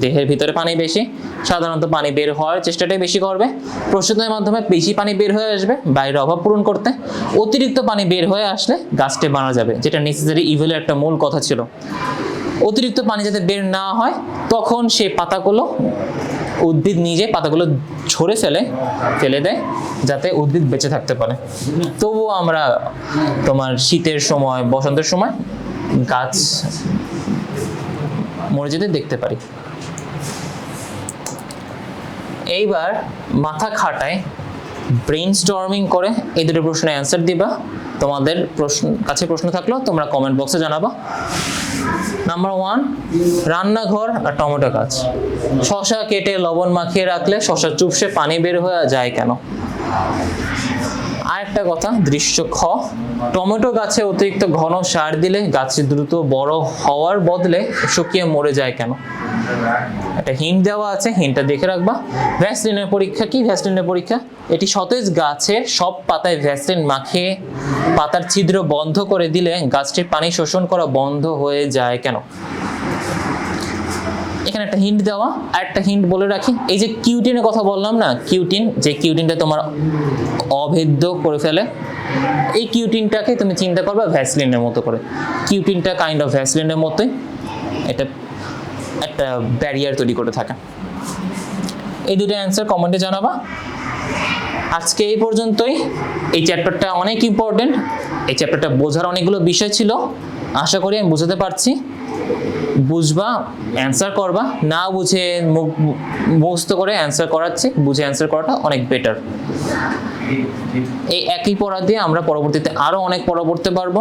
দেহের ভিতরে পানি বেশি, সাধারণত পানি বের হওয়ার চেষ্টাটাই বেশি করবে। প্রশোধনের মাধ্যমে বেশি পানি বের হয়ে আসবে বাইরের অভাব পূরণ করতে। অতিরিক্ত পানি বের হয়ে আসলে গাছটি মারা যাবে, যেটা নেসেসারি ইভিলের একটা মূল কথা ছিল। অতিরিক্ত পানি যাতে বের না হয়, তখন সেই পাতাগুলো উদ্ভিদ নিজে পাতাগুলো ঝরে ফেলে দেয় যাতে উদ্ভিদ বেঁচে থাকতে পারে। তবুও আমরা তোমার শীতের সময়, বসন্তের সময় গাছ মরে যেতে দেখতে পারি। এইবার মাথা খাটায় ব্রেইন স্টর্মিং করে এই দুটো প্রশ্নের অ্যান্সার দিবা। তোমাদের কাছে প্রশ্ন থাকলেও তোমরা কমেন্ট বক্সে জানাবা। নাম্বার 1, রান্নাঘর আর টমেটো গাছ। শসা কেটে লবণ মাখিয়ে রাখলে শসা চুপসে পানি বের হয়ে যায় কেন? আরেকটা কথা, দৃশ্য খ, টমেটো গাছে অতিরিক্ত ঘন সার দিলে গাছে দ্রুত বড় হওয়ার বদলে শুকিয়ে মরে যায় কেন? একটা হিন্ট দেওয়া আছে, হিন্টটা দেখে রাখবা। ভ্যাসলিনের পরীক্ষা কি? ভ্যাসলিনের পরীক্ষা, এটি সতেজ গাছের সব পাতায় ভ্যাসলিন মাখিয়ে পাতার ছিদ্র বন্ধ করে দিলে গাছটির পানি শোষণ করা বন্ধ হয়ে যায় কেন? এখানে একটা হিন্ট দেওয়া। আর একটা হিন্ট বলে রাখি, এই যে কিউটিনের কথা বললাম না, কিউটিন, যে কিউটিনটা তোমার অভেদ্য করে ফেলে, এই কিউটিনটাকে তুমি চিন্তা করবে ভ্যাসলিনের মতো করে। কিউটিনটা কাইন্ড অফ ভ্যাসলিনের মতোই, এটা একটা ব্যারিয়ার তৈরি করে থাকে। এই দুটো অ্যান্সার কমেন্টে জানাবা। আজকে এই পর্যন্তই। এই চ্যাপ্টারটা অনেক ইম্পর্টেন্ট, এই চ্যাপ্টারটা বোঝার অনেকগুলো বিষয় ছিল। আশা করি আমি বুঝাতে পারছি। বুঝবা, অ্যান্সার করবা, না বুঝে মুখস্থ করে অ্যান্সার করাচ্ছি, বুঝে অ্যান্সার করাটা অনেক বেটার। এই একই পড়া দিয়ে আমরা পরবর্তীতে আরো অনেক পড়া পড়তে পারবো।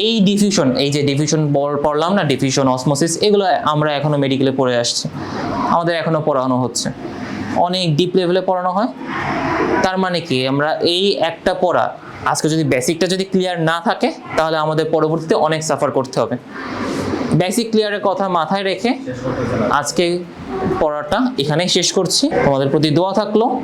এই ডিফিউশন, এই যে ডিফিউশন পড়লাম না, ডিফিউশন, অসমোসিস, এগুলো আমরা এখনো মেডিকেলে পড়ে আসছি, আমাদের এখনো পড়ানো হচ্ছে, অনেক ডিপ লেভেলে পড়ানো হয়। তার মানে কি, আমরা এই একটা পড়া আজকে যদি বেসিকটা যদি ক্লিয়ার না থাকে তাহলে আমাদের পরবর্তীতে অনেক সাফার করতে হবে। বেসিক ক্লিয়ারের কথা মাথায় রেখে আজকে পড়াটা এখানেই শেষ করছি। তোমাদের প্রতি দোয়া থাকলো।